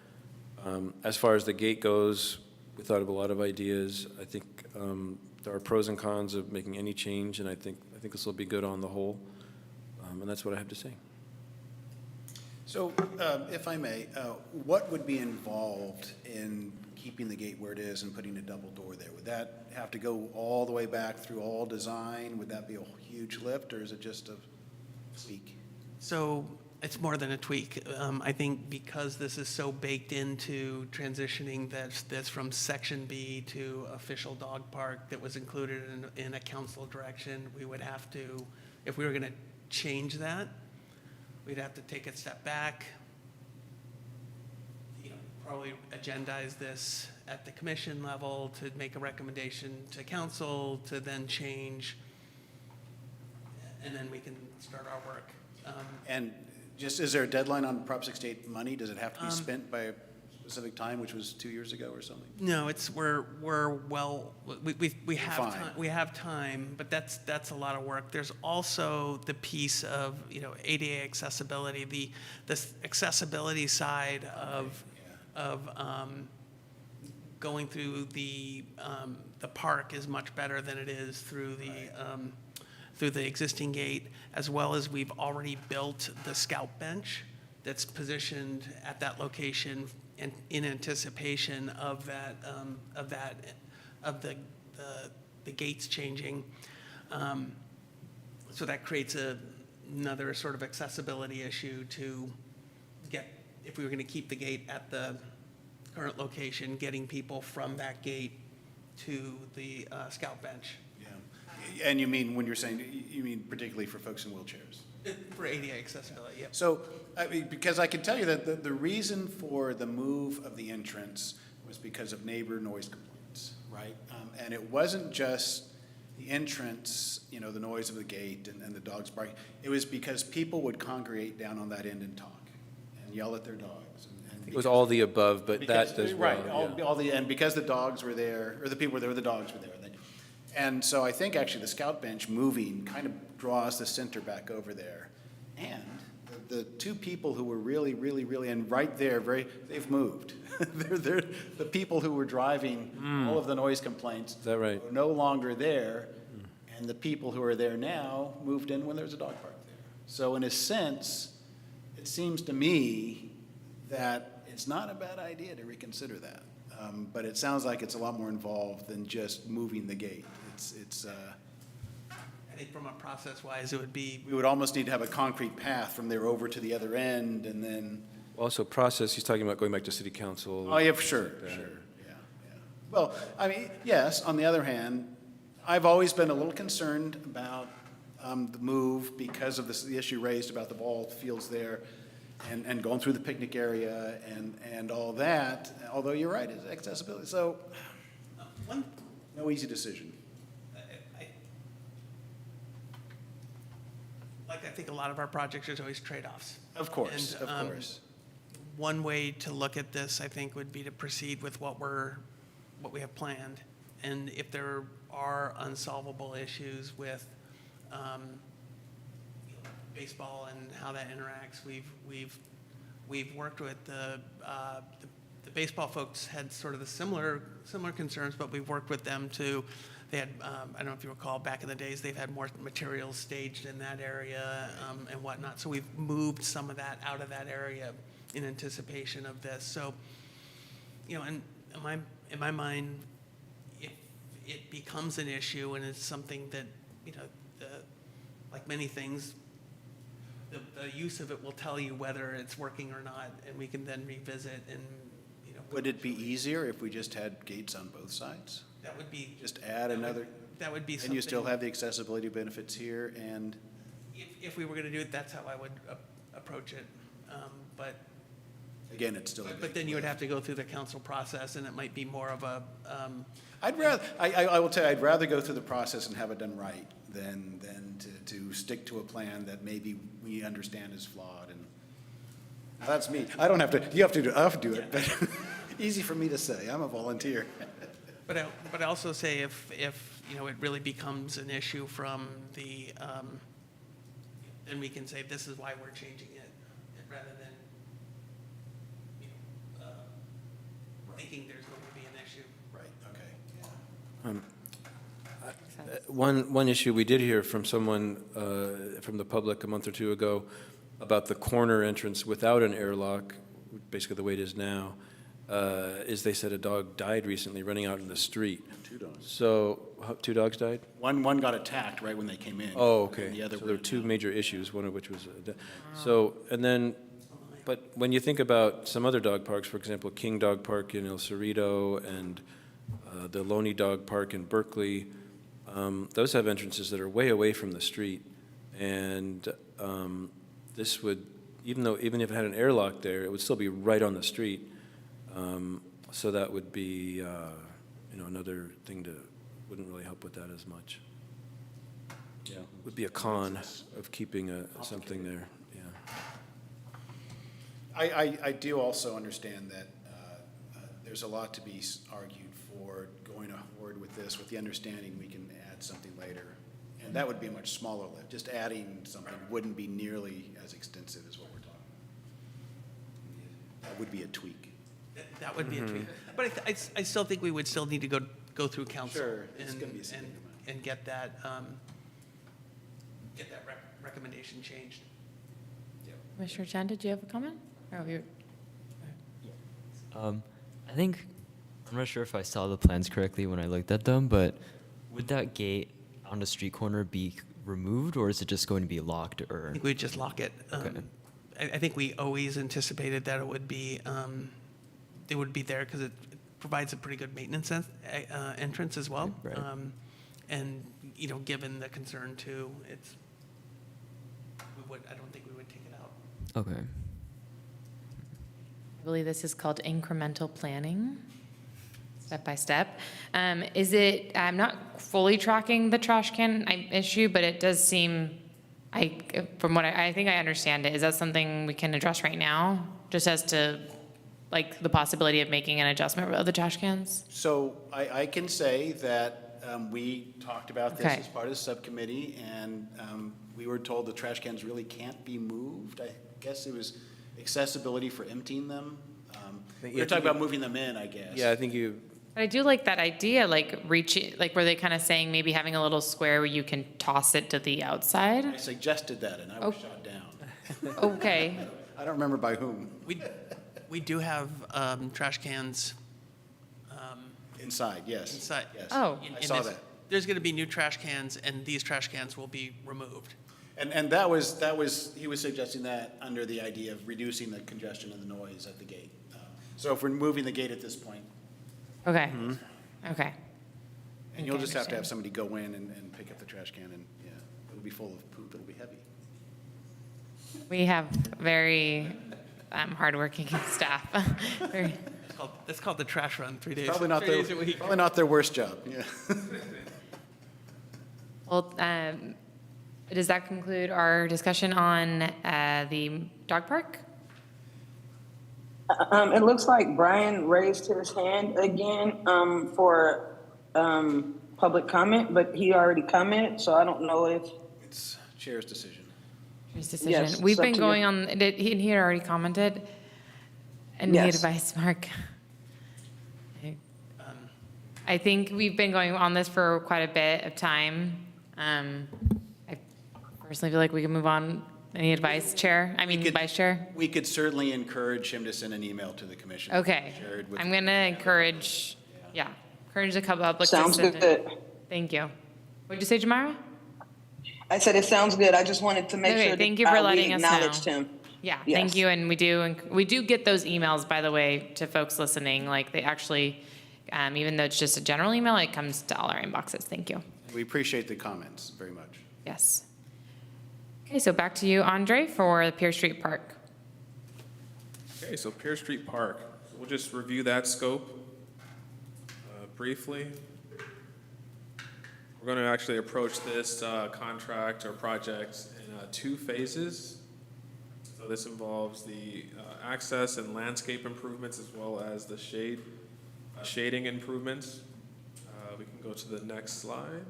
As far as the gate goes, we thought of a lot of ideas. I think there are pros and cons of making any change, and I think this will be good on the whole, and that's what I have to say. So, if I may, what would be involved in keeping the gate where it is and putting a double door there? Would that have to go all the way back through all design? Would that be a huge lift, or is it just a tweak? So it's more than a tweak. I think because this is so baked into transitioning that's from Section B to official dog park that was included in a council direction, we would have to, if we were going to change that, we'd have to take a step back, probably agendize this at the commission level to make a recommendation to council to then change, and then we can start our work. And just, is there a deadline on Prop 68 money? Does it have to be spent by a specific time, which was 2 years ago or something? No, we're well, we have Fine. time, but that's a lot of work. There's also the piece of, you know, ADA accessibility, the accessibility side of going through the park is much better than it is through the existing gate, as well as we've already built the scout bench that's positioned at that location in anticipation of the gates changing. So that creates another sort of accessibility issue to get, if we were going to keep the gate at the current location, getting people from that gate to the scout bench. Yeah. And you mean, when you're saying, you mean particularly for folks in wheelchairs? For ADA accessibility, yep. So, I mean, because I can tell you that the reason for the move of the entrance was because of neighbor noise complaints, right? And it wasn't just the entrance, you know, the noise of the gate and the dogs barking. It was because people would congregate down on that end and talk and yell at their dogs. It was all the above, but Because- that as well. right, yeah. all the, and because the dogs were there, or the people were there, the dogs were there. And so I think actually the scout bench moving kind of draws the center back over there. And the two people who were really, and right there, they've moved. they're the people who were driving all of the noise complaints. Is that right? Are no longer there, and the people who are there now moved in when there was a dog park there. So in a sense, it seems to me that it's not a bad idea to reconsider that. But it sounds like it's a lot more involved than just moving the gate. I think from a process-wise, it would be, We would almost need to have a concrete path from there over to the other end, and then, Also, process, he's talking about going back to city council. oh, yeah, sure, yeah. Well, I mean, yes, on the other hand, I've always been a little concerned about the move because of the issue raised about the ball fields there and going through the picnic area and all that, although you're right, it's accessibility. So, one, no easy decision. I think a lot of our projects, there's always trade-offs. Of course, And, of course. One way to look at this, I think, would be to proceed with what we have planned. And if there are unsolvable issues with baseball and how that interacts, we've worked with the baseball folks had sort of the similar concerns, but we've worked with them to. They had, I don't know if you recall, back in the days, they've had more materials staged in that area and whatnot. So we've moved some of that out of that area in anticipation of this. So, you know, and in my mind, if it becomes an issue and it's something that, you know, like many things, the use of it will tell you whether it's working or not, and we can then revisit and, you know. Would it be easier if we just had gates on both sides? That would be. Just add another, That would be something. and you still have the accessibility benefits here and, If we were going to do it, that's how I would approach it. But again, it's still. a but big then you would lift. have to go through the council process, and it might be more of a, I'd rather, I will tell you, I'd rather go through the process and have it done right than to stick to a plan that maybe we understand is flawed. And that's me. I don't have to, you have to do, I have to do it, but easy for me to say. I'm a volunteer. but I also say if, you know, it really becomes an issue from the, then we can say this is why we're changing it, rather than, you know, thinking there's going to be an issue. Right, okay. One issue we did hear from someone from the public a month or two ago about the corner entrance without an airlock, basically the way it is now, is they said a dog died recently running out in the street. 2 dogs. So, 2 dogs died? One got attacked right when they came in. Oh, okay. And the other So there were went 2 out. major issues, one of which was, so, and then, but when you think about some other dog parks, for example, King Dog Park in El Cerrito and the Loney Dog Park in Berkeley, those have entrances that are way away from the street. And this would, even if it had an airlock there, it would still be right on the street. So that would be, another thing wouldn't really help with that as much. Yeah. Would be a con of keeping something there, yeah. I do also understand that there's a lot to be argued for going forward with this, with the understanding we can add something later. And that would be a much smaller lift. Just adding something wouldn't be nearly as extensive as what we're talking about. That would be a tweak. That would be a tweak. But I still think we would still need to go through council. Sure, it's gonna be a significant amount. And get that recommendation changed. Commissioner Chen, did you have a comment? Oh, you. I think, I'm not sure if I saw the plans correctly when I looked at them, but would that gate on the street corner be removed, or is it just going to be locked, or? I think we'd just lock it. Okay. I think we always anticipated that it would be there because it provides a pretty good maintenance entrance as well. Right. And, given the concern too, I don't think we would take it out. Okay. I believe this is called incremental planning, step by step. Is it, I'm not fully tracking the trash can issue, but it does seem, from what I think I understand it, is that something we can address right now? Just as to, like, the possibility of making an adjustment of the trash cans? So I can say that we talked about this Okay. as part of the subcommittee, and we were told the trash cans really can't be moved. I guess it was accessibility for emptying them. We were talking about moving them in, I guess. Yeah, I think you, But I do like that idea, like reaching, like were they kind of saying maybe having a little square where you can toss it to the outside? I suggested that, and I was shot down. Okay. I don't remember by whom. We do have trash cans Inside, yes. inside. Yes. Oh. I saw that. There's going to be new trash cans, and these trash cans will be removed. And that was, he was suggesting that under the idea of reducing the congestion and the noise at the gate. So if we're moving the gate at this point, Okay. Okay. and you'll I just have to have understand. somebody go in and pick up the trash can, and, yeah, it'll be full of poop, it'll be heavy. We have very hardworking staff. Very- That's called the trash run, 3 days. Probably not 3 days a week. probably not their worst job, yeah. Well, does that conclude our discussion on the dog park? It looks like Brian raised his hand again, for, public comment, but he already commented, so I don't know if, It's chair's decision. His decision. Yes, We've it's up been to going you. on, he had already commented. And he Yes. advised Mark. I think we've been going on this for quite a bit of time. I personally feel like we can move on. Any advice, Chair? I mean, could- Vice Chair? We could certainly encourage him to send an email to the commission. Okay. shared with- I'm going to encourage the public to sounds send it. good. Thank you. What'd you say, Jamara? I said it sounds good. I just wanted to make Okay, sure thank you that for we letting us know. acknowledged him. Yeah, Yes. thank you, and we do get those emails, by the way, to folks listening, like they actually, even though it's just a general email, it comes to all our inboxes, thank you. We appreciate the comments very much. Yes. Okay, so back to you, Andre, for the Pier Street Park. Okay, so Pier Street Park, we'll just review that scope briefly. We're going to actually approach this contract or project in 2 phases. So this involves the access and landscape improvements as well as the shading improvements. We can go to the next slide.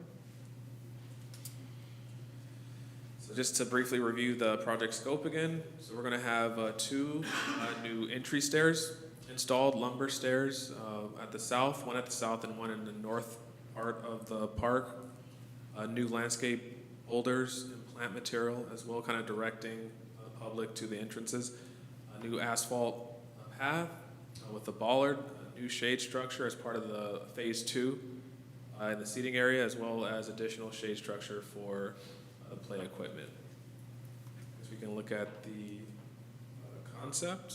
So just to briefly review the project scope again, so we're going to have 2 new entry stairs installed, lumber stairs at the south, one at the south and one in the north part of the park. New landscape boulders and plant material as well, kind of directing the public to the entrances. A new asphalt path with the bollard, a new shade structure as part of the phase 2 in the seating area, as well as additional shade structure for the play equipment. As we can look at the concept.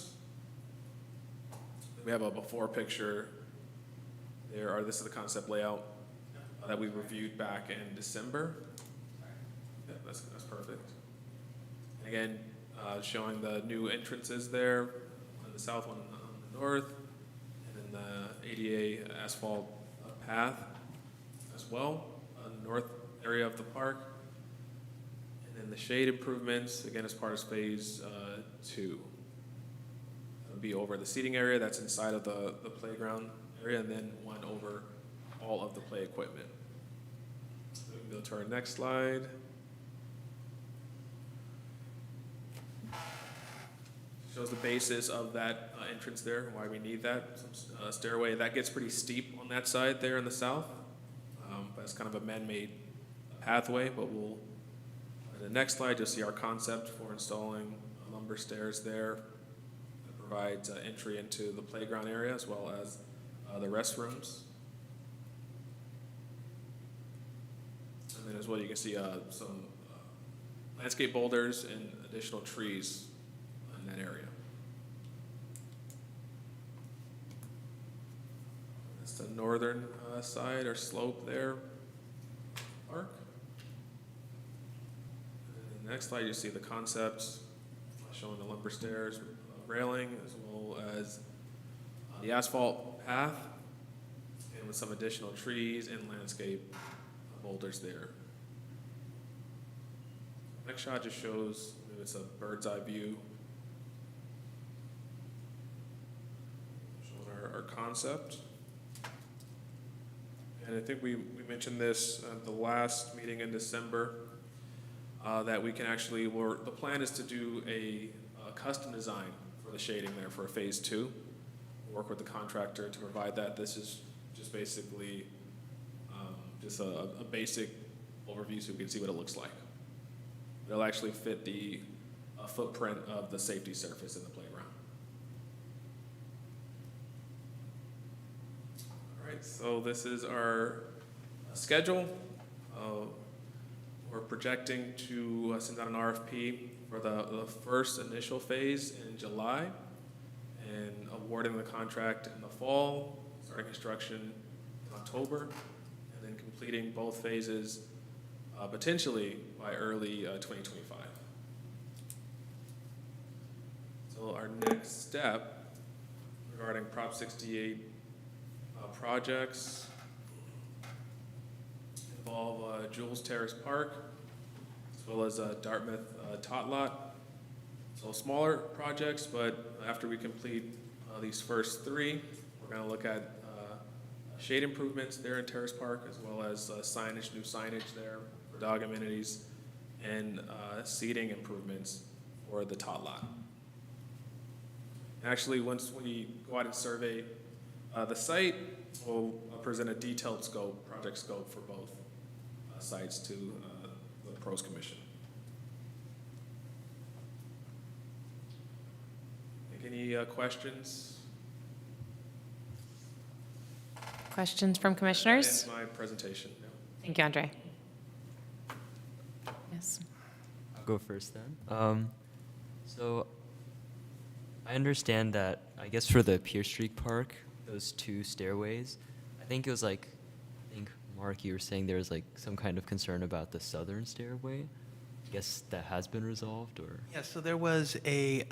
We have a before picture there, this is the concept layout that we reviewed back in December. Yeah, that's perfect. Again, showing the new entrances there, on the south, one on the north, and the ADA asphalt path as well, on the north area of the park. And then the shade improvements, again, as part of phase 2. It'll be over the seating area that's inside of the playground area, and then one over all of the play equipment. So we can go to our next slide. Shows the basis of that entrance there, why we need that stairway. That gets pretty steep on that side there in the south, but it's kind of a man-made pathway. But we'll, on the next slide, you'll see our concept for installing lumber stairs there that provides entry into the playground area as well as the restrooms. And then as well, you can see some landscape boulders and additional trees in that area. That's the northern side or slope there, park. And the next slide, you see the concepts showing the lumber stairs, railing, as well as the asphalt path, and with some additional trees and landscape boulders there. Next shot just shows, it's a bird's eye view. Showing our concept. And I think we mentioned this at the last meeting in December, that we can actually, the plan is to do a custom design for the shading there for phase 2. Work with the contractor to provide that. This is just basically just a basic overview so we can see what it looks like. It'll actually fit the footprint of the safety surface in the playground. All right, so this is our schedule. We're projecting to send out an RFP for the first initial phase in July and awarding the contract in the fall, starting construction in October, and then completing both phases potentially by early 2025. So our next step regarding Prop 68 projects involve Jules Terrace Park, as well as Dartmouth Tot Lot. So smaller projects, but after we complete these first 3, we're going to look at shade improvements there in Terrace Park, as well as new signage there for dog amenities, and seating improvements for the Tot Lot. Actually, once we go out and survey the site, we'll present a detailed scope, project scope for both sites to the Pros Commission. Any questions? Questions from commissioners? That ends my presentation. No. Thank you, Andre. Yes. I'll go first then. So I understand that, I guess for the Pierce Street Park, those 2 stairways, I think it was like, Mark, you were saying there was like some kind of concern about the southern stairway. I guess that has been resolved, or? Yeah, so there was a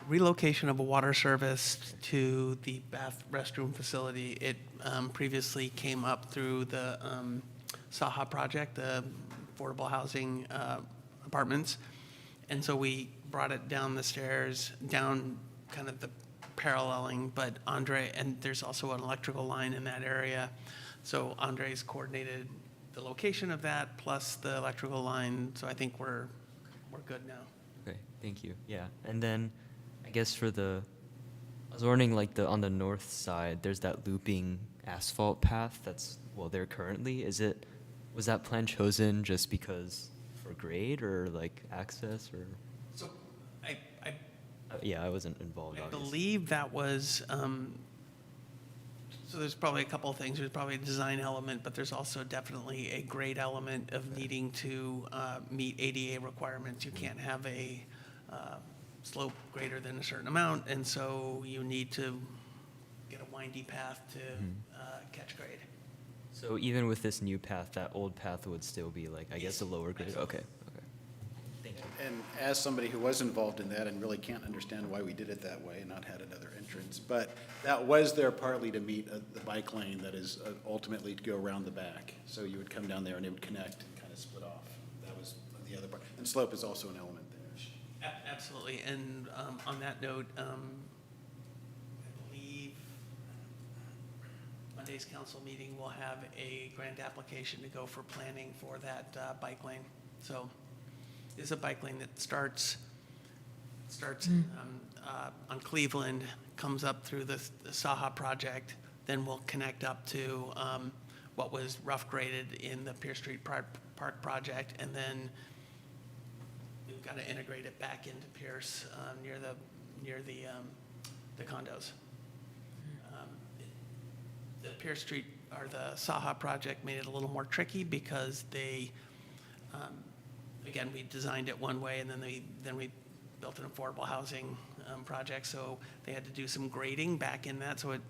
relocation of a water service to the bath restroom facility. It previously came up through the Saha project, the affordable housing apartments. And so we brought it down the stairs, down kind of the paralleling, but Andre, and there's also an electrical line in that area. So Andre's coordinated the location of that plus the electrical line. So I think we're good now. Okay, thank you. Yeah, and then I guess for I was wondering, like on the north side, there's that looping asphalt path that's there currently. Was that plan chosen just because for grade or like access or? So Yeah, I wasn't involved. I obviously. believe that was. So there's probably a couple of things. There's probably a design element, but there's also definitely a grade element of needing to meet ADA requirements. You can't have a slope greater than a certain amount, and so you need to get a windy path to catch grade. So even with this new path, that old path would still be like, I guess, a lower grade? Okay, okay. Thank you. and as somebody who was involved in that and really can't understand why we did it that way and not had another entrance, but that was there partly to meet the bike lane that is ultimately to go around the back. So you would come down there and it would connect and kind of split off. That was the other part. And slope is also an element there. Absolutely, and on that note, I believe Monday's council meeting will have a grant application to go for planning for that bike lane. So it's a bike lane that starts on Cleveland, comes up through the Saha project, then will connect up to what was rough graded in the Pierce Street Park project, and then we've got to integrate it back into Pierce near the condos. The Pierce Street or the Saha project made it a little more tricky because they, again, we designed it one way and then we built an affordable housing project, so they had to do some grading back in that, so it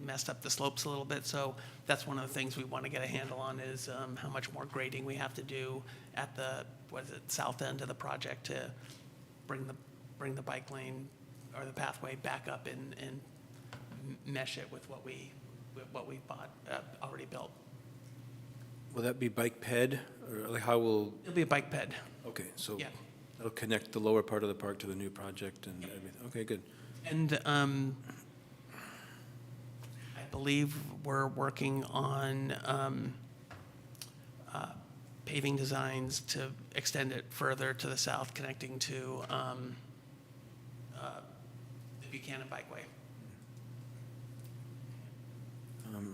messed up the slopes a little bit. So that's one of the things we want to get a handle on is how much more grading we have to do at the south end of the project to bring the bike lane or the pathway back up and mesh it with what we bought already built. Will that be bike ped, or like how will, It'll be a bike ped. okay, so Yeah. that'll connect the lower part of the park to the new project and everything. Okay, good. And I believe we're working on paving designs to extend it further to the south, connecting to the Buchanan Bikeway.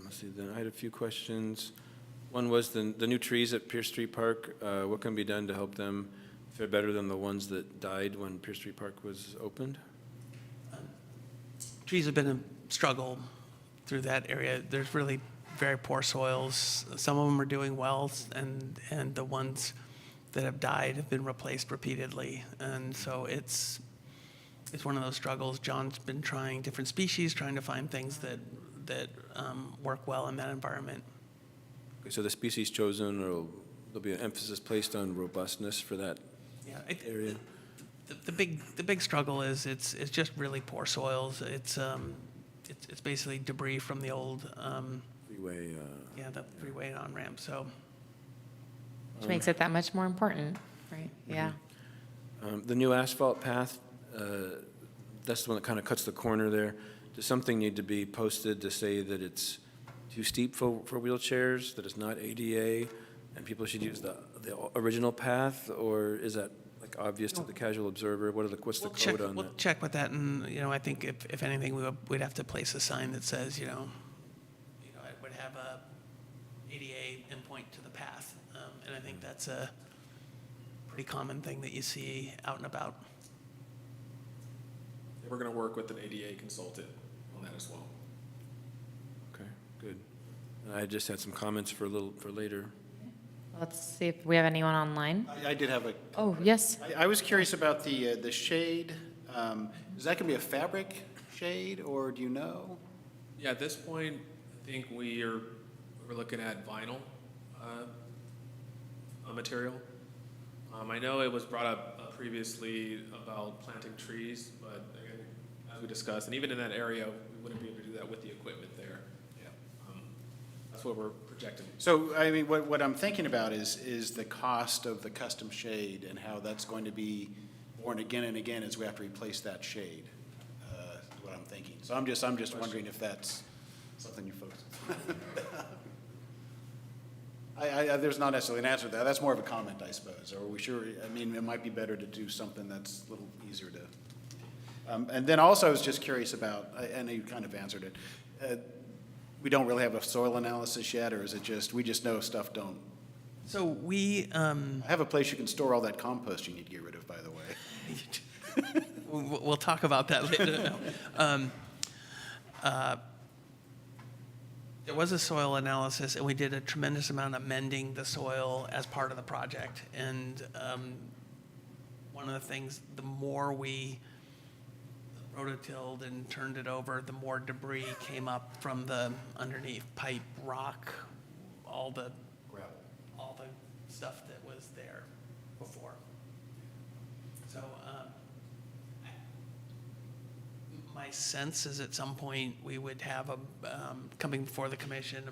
Let's see, then I had a few questions. One was the new trees at Pierce Street Park. What can be done to help them fare better than the ones that died when Pierce Street Park was opened? Trees have been a struggle through that area. There's really very poor soils. Some of them are doing well, and the ones that have died have been replaced repeatedly. And so it's one of those struggles. John's been trying different species, trying to find things that work well in that environment. Okay, so the species chosen, or there'll be an emphasis placed on robustness for that Yeah, area? the big struggle is it's just really poor soils. It's basically debris from the old Freeway, the freeway and on ramp. So Which makes it that much more important, right? Yeah. the new asphalt path, that's the one that kind of cuts the corner there. Does something need to be posted to say that it's too steep for wheelchairs, that it's not ADA, and people should use the original path, or is that like obvious to the casual observer? What's the code on we'll that? check with that, and I think if anything, we'd have to place a sign that says it would have a ADA endpoint to the path, and I think that's a pretty common thing that you see out and about. We're going to work with an ADA consultant on that as well. Okay, good. I just had some comments for later. Let's see if we have anyone online. I did have Oh, yes. I was curious about the shade. Is that going to be a fabric shade, or do you know? Yeah, at this point, I think we're looking at vinyl material. I know it was brought up previously about planting trees, but again, as we discussed, and even in that area, we wouldn't be able to do that with the equipment there. Yeah. That's what we're projecting. So, I mean, what I'm thinking about is the cost of the custom shade and how that's going to be born again and again as we have to replace that shade, is what I'm thinking. So I'm just wondering if that's something you folks. There's not necessarily an answer to that. That's more of a comment, I suppose. Or are we sure? I mean, it might be better to do something that's a little easier to. And then also, I was just curious about, I know you kind of answered it. We don't really have a soil analysis yet, or is it just we just know stuff don't? So we I have a place you can store all that compost you need to get rid of, by the way. we'll talk about that later. There was a soil analysis, and we did a tremendous amount of mending the soil as part of the project. And one of the things, the more we rototilled and turned it over, the more debris came up from the underneath pipe, rock, all the stuff that was there before. So my sense is at some point we would have a, coming before the commission,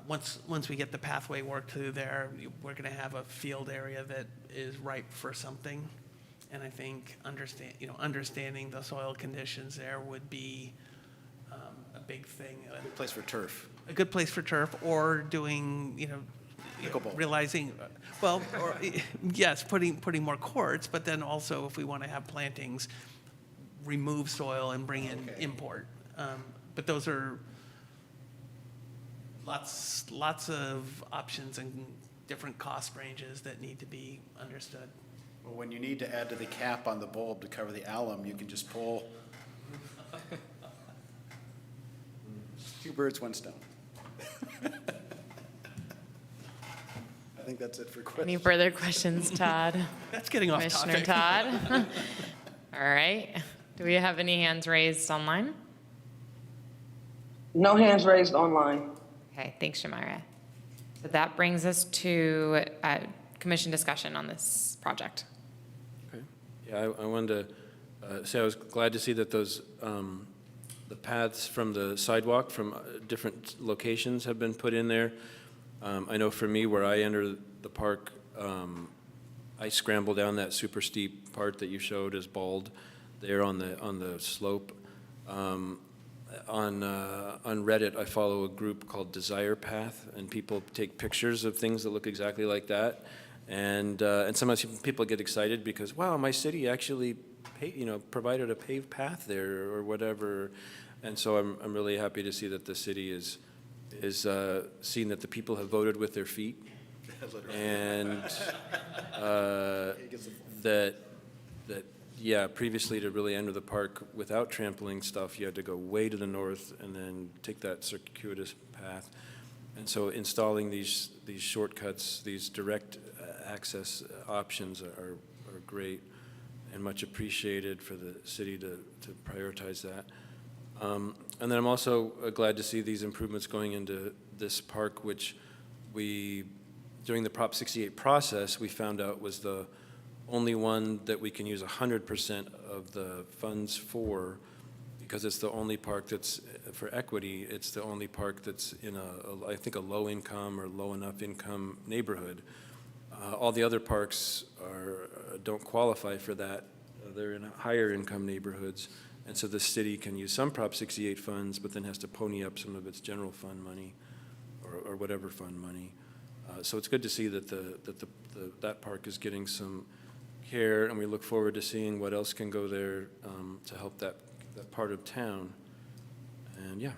once we get the pathway work through there, we're going to have a field area that is ripe for something. And I think understanding the soil conditions there would be a big thing. Good place for turf. A good place for turf, or doing, Pickleball. realizing, well, or, yes, putting more courts, but then also if we want to have plantings, remove soil and bring in import. But those are lots of options and different cost ranges that need to be understood. Well, when you need to add to the cap on the bulb to cover the alum, you can just pull two birds, one stone. I think that's it for questions. Any further questions, Todd? That's getting off Commissioner topic. Todd? All right. Do we have any hands raised online? No hands raised online. Okay, thanks, Shamira. So that brings us to commission discussion on this project. Okay. Yeah, I wanted to say I was glad to see that those, the paths from the sidewalk from different locations have been put in there. I know for me, where I enter the park, I scramble down that super steep part that you showed as bald there on the slope. On Reddit, I follow a group called Desire Path, and people take pictures of things that look exactly like that. And sometimes people get excited because, wow, my city actually provided a paved path there or whatever. And so I'm really happy to see that the city is seeing that the people have voted with their feet, and that yeah, previously to really enter the park without trampling stuff, you had to go way to the north and then take that circuitous path. And so installing these shortcuts, these direct access options are great and much appreciated for the city to prioritize that. And then I'm also glad to see these improvements going into this park, which we, during the Prop 68 process, we found out was the only one that we can use 100% of the funds for, because it's the only park that's, for equity, it's the only park that's in I think a low income or low enough income neighborhood. All the other parks don't qualify for that. They're in higher income neighborhoods. And so the city can use some Prop 68 funds, but then has to pony up some of its general fund money or whatever fund money. So it's good to see that that park is getting some care, and we look forward to seeing what else can go there to help that part of town. And yeah.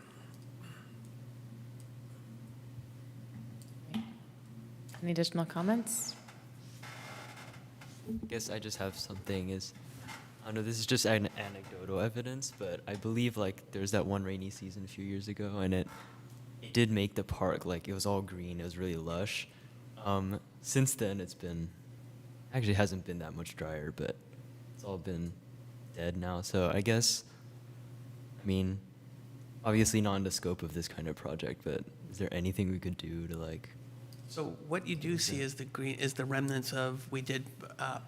Any additional comments? I guess I just have something I don't know, this is just an anecdotal evidence, but I believe there's that one rainy season a few years ago, and it did make the park, it was all green, it was really lush. Since then, actually hasn't been that much drier, but it's all been dead now. So I guess, obviously not in the scope of this kind of project, but is there anything we could do to So what you do see is the remnants of, we did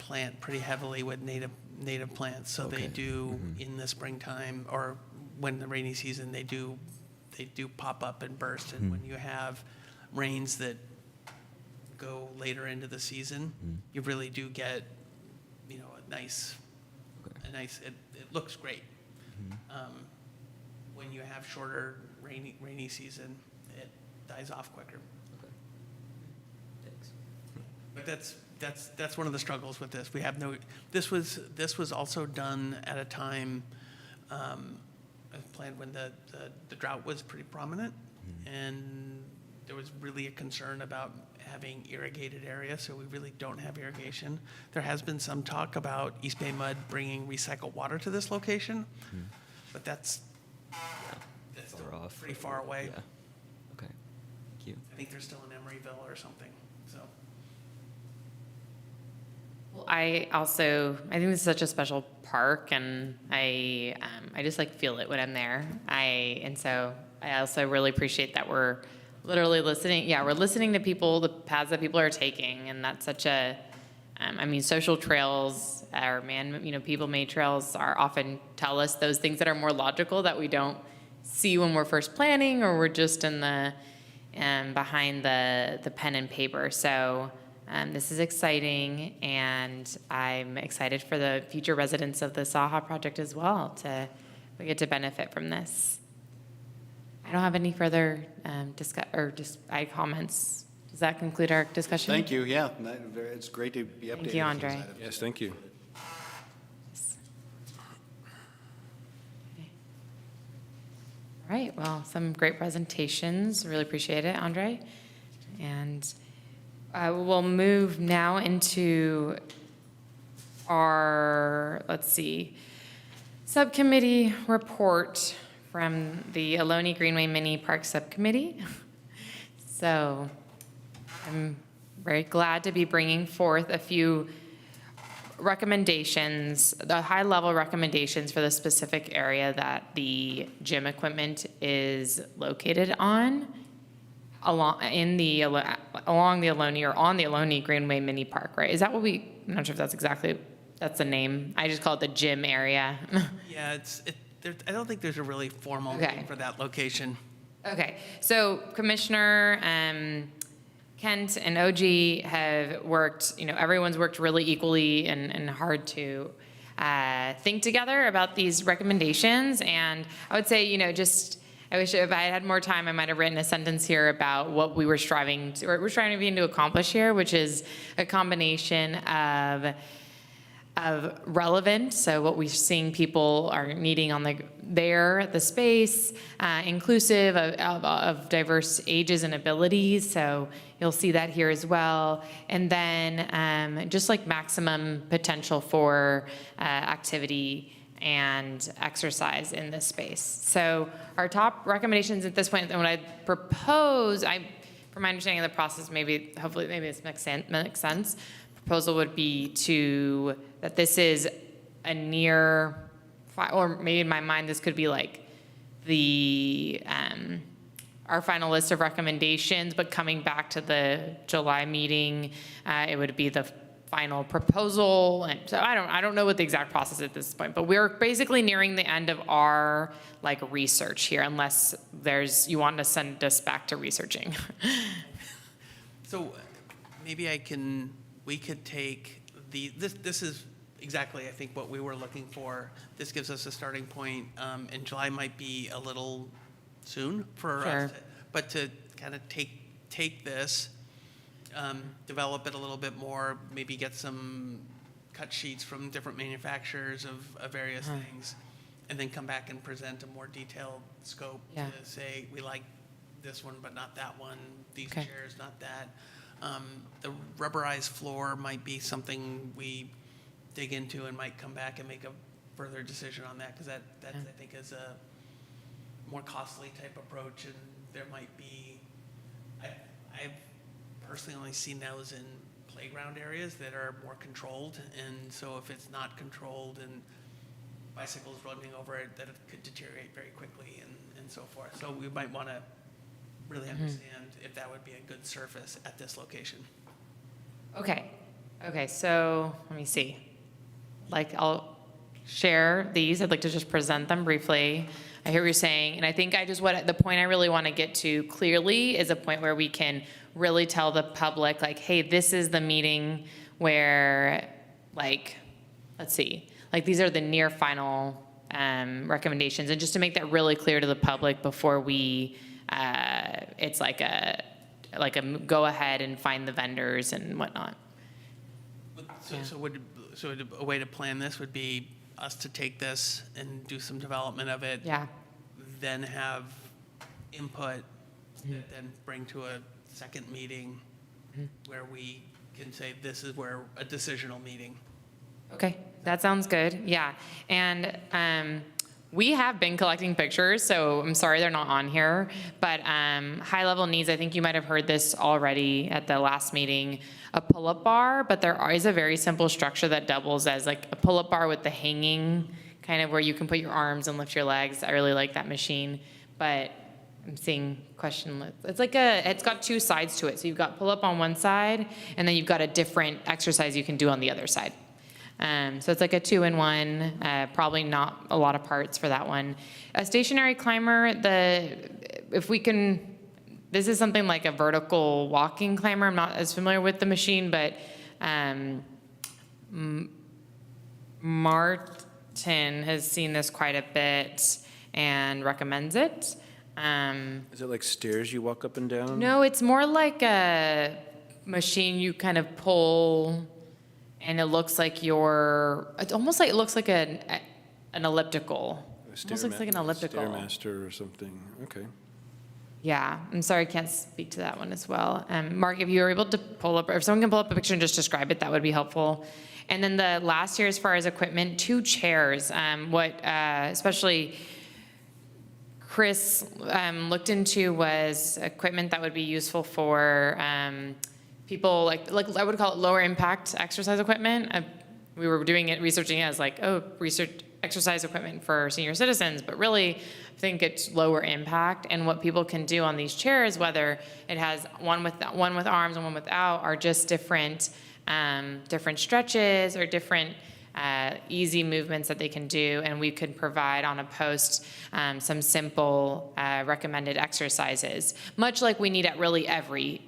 plant pretty heavily with native plants. So they do in the springtime, or when the rainy season, they do pop up and burst. And when you have rains that go later into the season, you really do get, a nice, it looks great. When you have shorter rainy season, it dies off quicker. But that's one of the struggles with this. We have this was also done at a time, planned when the drought was pretty prominent, and there was really a concern about having irrigated areas, so we really don't have irrigation. There has been some talk about East Bay Mud bringing recycled water to this location, but that's far off? pretty far away. Yeah. Okay. Thank you. I think they're still in Emeryville or something, so. I think this is such a special park, and I just feel it when I'm there. And so I also really appreciate that we're literally listening. Yeah, we're listening to people, the paths that people are taking, and that's such a I mean, social trails or people-made trails are often tell us those things that are more logical that we don't see when we're first planning, or we're just in the behind the pen and paper. So this is exciting, and I'm excited for the future residents of the Saha project as well we get to benefit from this. I don't have any further comments. Does that conclude our discussion? Thank you, yeah, it's great to be updated. Thank you, with these Andre. items. Yes, thank you. All right, well, some great presentations. Really appreciate it, Andre. And we'll move now into our, subcommittee report from the Albany Greenway Mini Park Subcommittee. So I'm very glad to be bringing forth a few recommendations, the high-level recommendations for the specific area that the gym equipment is located on, along the Albany, or on the Albany Greenway Mini Park, right? Is that what I'm not sure if that's the name. I just call it the gym area. Yeah, I don't think there's a really formal Okay. name for that location. Okay, so Commissioner Kent and OG have worked, everyone's worked really equally and hard to think together about these recommendations. And I would say, I wish if I had more time, I might have written a sentence here about what we're striving to accomplish here, which is a combination of relevant, so what we're seeing people are needing on the space, inclusive of diverse ages and abilities, so you'll see that here as well. And then just like maximum potential for activity and exercise in this space. So our top recommendations at this point, and what I propose, from my understanding of the process, hopefully this makes sense. Proposal would be that this is a near, or maybe in my mind this could be like our final list of recommendations, but coming back to the July meeting, it would be the final proposal. And so I don't know what the exact process at this point, but we're basically nearing the end of our research here, unless you want to send us back to researching. So maybe we could take this is exactly, I think, what we were looking for. This gives us a starting point, and July might be a little soon for us, but to kind of take this, develop it a little bit more, maybe get some cut sheets from different manufacturers of various things, and then come back and present a more detailed scope to say, we like this one, but not that one, these chairs, not that. The rubberized floor might be something we dig into and might come back and make a further decision on that, because that I think is a more costly type approach, and there might be, I've personally only seen those in playground areas that are more controlled, and so if it's not controlled and bicycles running over it, that it could deteriorate very quickly and so forth. So we might want to really understand if that would be a good surface at this location. Okay, so let me see. I'll share these. I'd like to just present them briefly. I hear what you're saying, and I think the point I really want to get to clearly is a point where we can really tell the public, hey, this is the meeting where, let's see, these are the near final recommendations, and just to make that really clear to the public before we, it's like a go ahead and find the vendors and whatnot. So a way to plan this would be us to take this and do some development of it. Yeah. Then have input, then bring to a second meeting where we can say this is where a decisional meeting. Okay, that sounds good. Yeah, and we have been collecting pictures, so I'm sorry they're not on here, but high-level needs, I think you might have heard this already at the last meeting, a pull-up bar, but there is a very simple structure that doubles as a pull-up bar with the hanging, kind of where you can put your arms and lift your legs. I really like that machine, but I'm seeing question list. It's got two sides to it. So you've got pull up on one side, and then you've got a different exercise you can do on the other side. So it's like a 2-in-1, probably not a lot of parts for that one. A stationary climber, this is something like a vertical walking climber. I'm not as familiar with the machine, but Martin has seen this quite a bit and recommends it. Is it like stairs you walk up and down? No, it's more like a machine you kind of pull, and it looks like it looks like an elliptical. Almost looks like an elliptical. Stairmaster or something, okay. Yeah, I'm sorry, I can't speak to that one as well. Mark, if you were able to pull up, or if someone can pull up a picture and just describe it, that would be helpful. And then the last year, as far as equipment, 2 chairs. Especially Chris looked into was equipment that would be useful for people like I would call it lower impact exercise equipment. We were researching it as exercise equipment for senior citizens, but really I think it's lower impact. And what people can do on these chairs, whether it has one with arms and one without, are just different stretches or different easy movements that they can do. And we could provide on a post some simple recommended exercises, much like we need at really every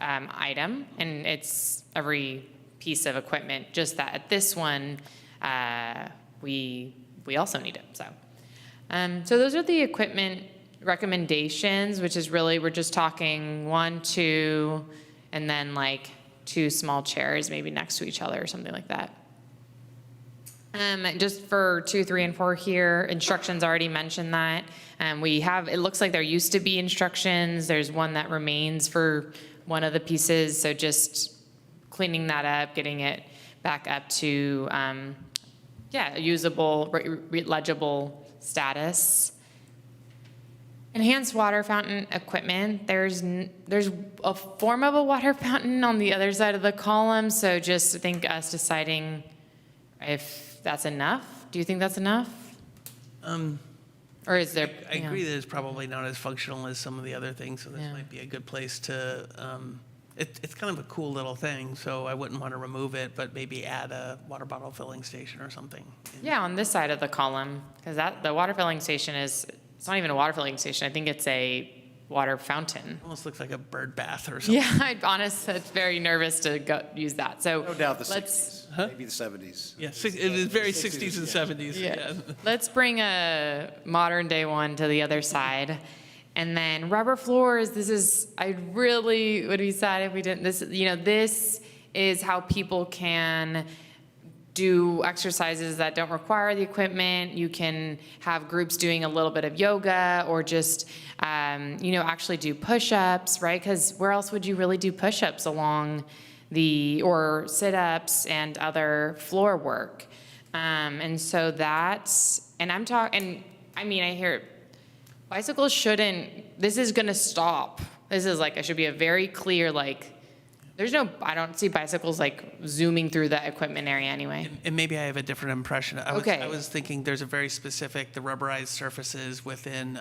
item, and it's every piece of equipment, just that at this one, we also need it. So those are the equipment recommendations, which is really, we're just talking 1, 2, and then like 2 small chairs maybe next to each other or something like that. Just for 2, 3, and 4 here, instructions already mentioned that. It looks like there used to be instructions. There's one that remains for one of the pieces, so just cleaning that up, getting it back up to usable, legible status. Enhanced water fountain equipment. There's a form of a water fountain on the other side of the column, so just think us deciding if that's enough. Do you think that's enough? Or is there? I agree that it's probably not as functional as some of the other things, so this might be a good place to, it's kind of a cool little thing, so I wouldn't want to remove it, but maybe add a water bottle filling station or something. Yeah, on this side of the column, because the water filling station it's not even a water filling station. I think it's a water fountain. Almost looks like a bird bath or something. Yeah, I'm very nervous to use that. So No doubt the 60s, maybe the 70s. Yeah, it was very 60s and 70s. Yeah. Let's bring a modern day one to the other side. And then rubber floors, I really would be sad if we didn't, this is how people can do exercises that don't require the equipment. You can have groups doing a little bit of yoga or just, actually do push-ups, right? Because where else would you really do push-ups or sit-ups and other floor work? And so I hear bicycles this is gonna stop. This is it should be a very clear, I don't see bicycles zooming through the equipment area anyway. And maybe I have a different impression. Okay. I was thinking there's a very specific, the rubberized surfaces within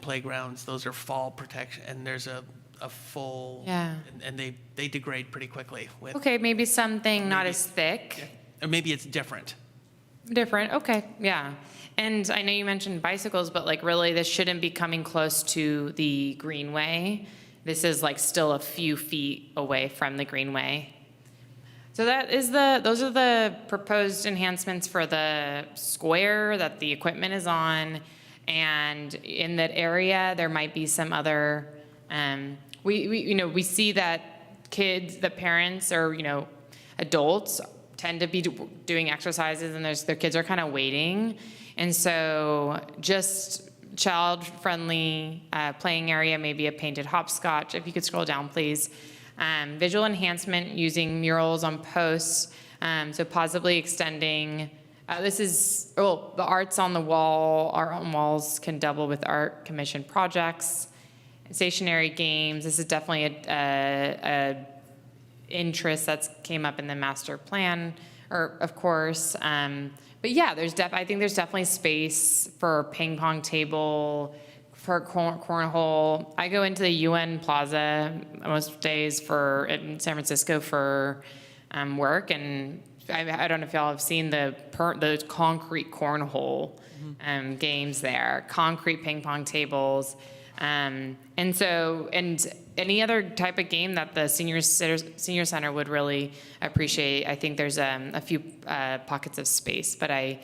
playgrounds, those are fall protection, and there's a full, and they degrade pretty quickly. Okay, maybe something not as thick. Or maybe it's different. Different, okay, yeah. And I know you mentioned bicycles, but really this shouldn't be coming close to the greenway. This is still a few feet away from the greenway. So those are the proposed enhancements for the square that the equipment is on. And in that area, there might be some other, we see that parents or, adults tend to be doing exercises and their kids are kind of waiting. And so just child-friendly playing area, maybe a painted hopscotch. If you could scroll down, please. Visual enhancement using murals on posts. So possibly extending, the arts on the wall, art on walls can double with art commission projects. Stationary games, this is definitely a interest that's came up in the master plan, of course. But yeah, I think there's definitely space for ping pong table, for cornhole, I go into the UN Plaza most days in San Francisco for work, and I don't know if y'all have seen the concrete cornhole games there, concrete ping pong tables, and any other type of game that the senior center would really appreciate. I think there's a few pockets of space, but I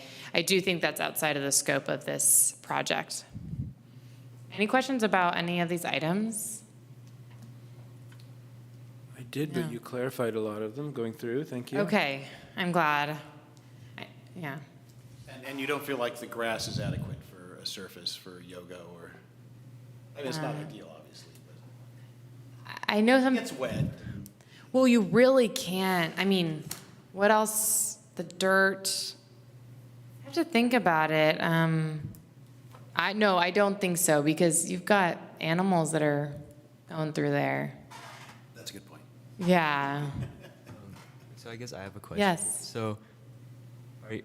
do think that's outside of the scope of this project. Any questions about any of these items? I did, but you clarified a lot of them going through. Thank you. Okay, I'm glad. Yeah. And you don't feel like the grass is adequate for a surface for yoga or, I mean, it's not ideal, obviously, but I know it some. gets wet. Well, you really can't. I mean, what else? The dirt. I have to think about it. I don't think so, because you've got animals that are going through there. That's a good point. Yeah. So I guess I have a question. Yes. So,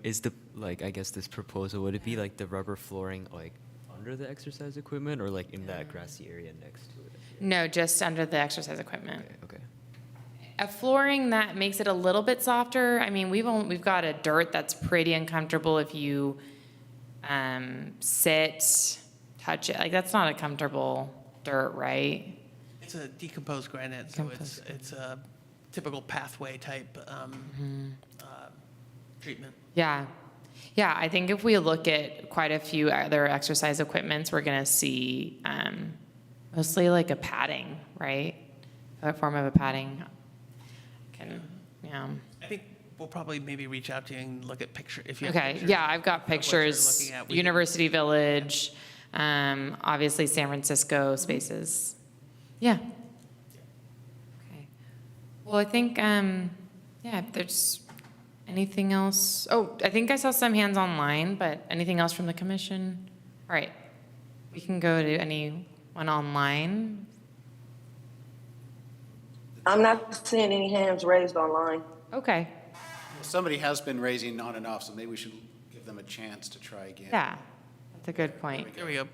is I guess this proposal, would it be like the rubber flooring like under the exercise equipment, or like in that grassy area next to it? No, just under the exercise equipment. Okay. A flooring that makes it a little bit softer. I mean, we've got a dirt that's pretty uncomfortable if you sit, touch it. Like, that's not a comfortable dirt, right? It's a decomposed granite, so it's a typical pathway type treatment. Yeah. Yeah, I think if we look at quite a few other exercise equipments, we're going to see mostly like a padding, right? A form of a padding. Yeah. I think we'll probably maybe reach out to you and look at if you have Okay, pictures yeah, I've got of what you're pictures. looking at. We can- University Village, obviously San Francisco spaces. Yeah. Okay. Well, I think, if there's anything else. Oh, I think I saw some hands online, but anything else from the commission? All right. We can go to anyone online. I'm not seeing any hands raised online. Okay. Somebody has been raising on and off, so maybe we should give them a chance to try again. Yeah, that's a good point. There we go.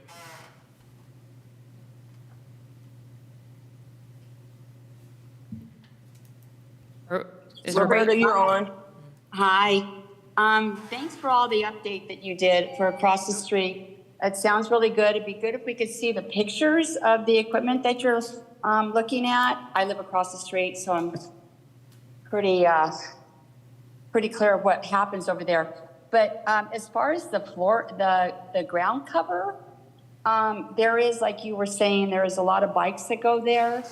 Is Roberta, you're on. Hi. Thanks for all the update that you did for across the street. It sounds really good. It'd be good if we could see the pictures of the equipment that you're looking at. I live across the street, so I'm pretty clear of what happens over there. But as far as the floor, the ground cover, there is, like you were saying, there is a lot of bikes that go there.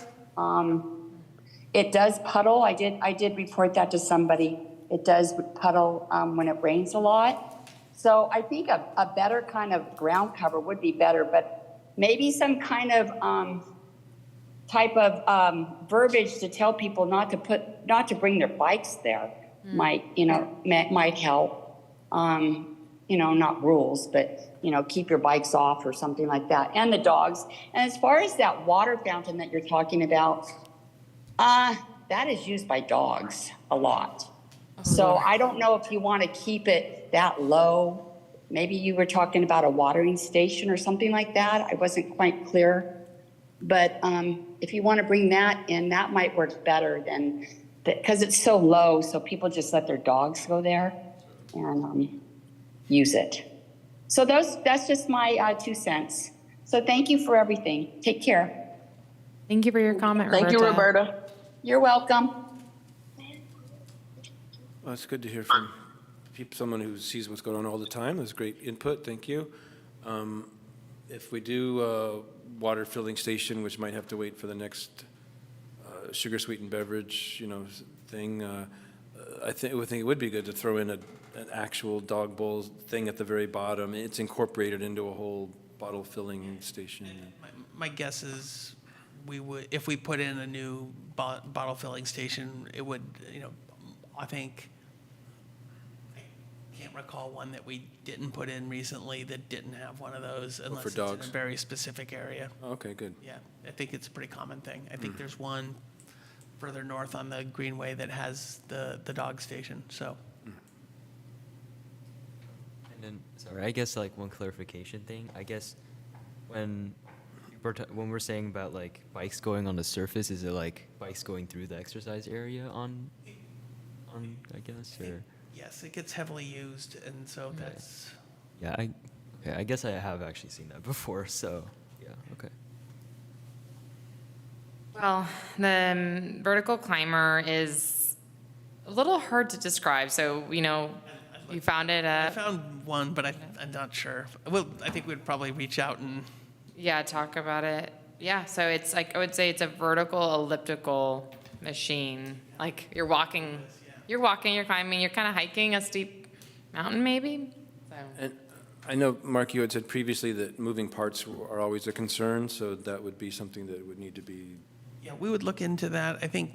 It does puddle. I did report that to somebody. It does puddle when it rains a lot. So I think a better kind of ground cover would be better, but maybe some kind of type of verbiage to tell people not to bring their bikes there might help. Not rules, but keep your bikes off or something like that, and the dogs. And as far as that water fountain that you're talking about, that is used by dogs a lot. So I don't know if you want to keep it that low. Maybe you were talking about a watering station or something like that. I wasn't quite clear. But if you want to bring that in, that might work better than, because it's so low, so people just let their dogs go there and use it. So that's just my 2 cents. So thank you for everything. Take care. Thank you for your comment, Roberta. Thank you, Roberta. You're welcome. Well, it's good to hear from someone who sees what's going on all the time. That's great input. Thank you. If we do a water filling station, which might have to wait for the next sugar sweetened beverage, thing, I think it would be good to throw in an actual dog bowl thing at the very bottom. It's incorporated into a whole bottle filling station. My guess is if we put in a new bottle filling station, it would, I think, I can't recall one that we didn't put in recently that didn't have one of those unless it's in dogs? a very specific area. Okay, good. Yeah, I think it's a pretty common thing. I think there's one further north on the Greenway that has the dog station, so. And then, sorry, I guess like one clarification thing. I guess when when we're saying about like bikes going on the surface, is it like bikes going through the exercise area on I guess, or? Yes, it gets heavily used, and so that's, Yeah, okay, I guess I have actually seen that before, so, yeah, okay. Well, the vertical climber is a little hard to describe. So, you found it I at, found one, but I'm not sure. Well, I think we'd probably reach out and, yeah, talk about it. Yeah, so it's like, I would say it's a vertical elliptical machine. Like you're walking, you're climbing, you're kind of hiking a steep mountain maybe. So. And I know, Mark, you had said previously that moving parts are always a concern, so that would be something that would need to be. yeah, we would look into that. I think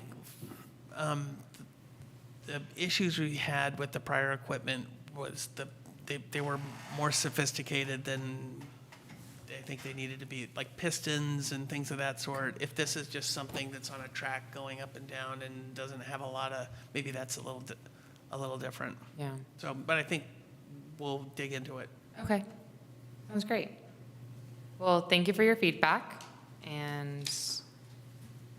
the issues we had with the prior equipment was they were more sophisticated than I think they needed to be, like pistons and things of that sort. If this is just something that's on a track going up and down and doesn't have a lot of, maybe that's a little different. Yeah. So, but I think we'll dig into it. Okay. Sounds great. Well, thank you for your feedback. And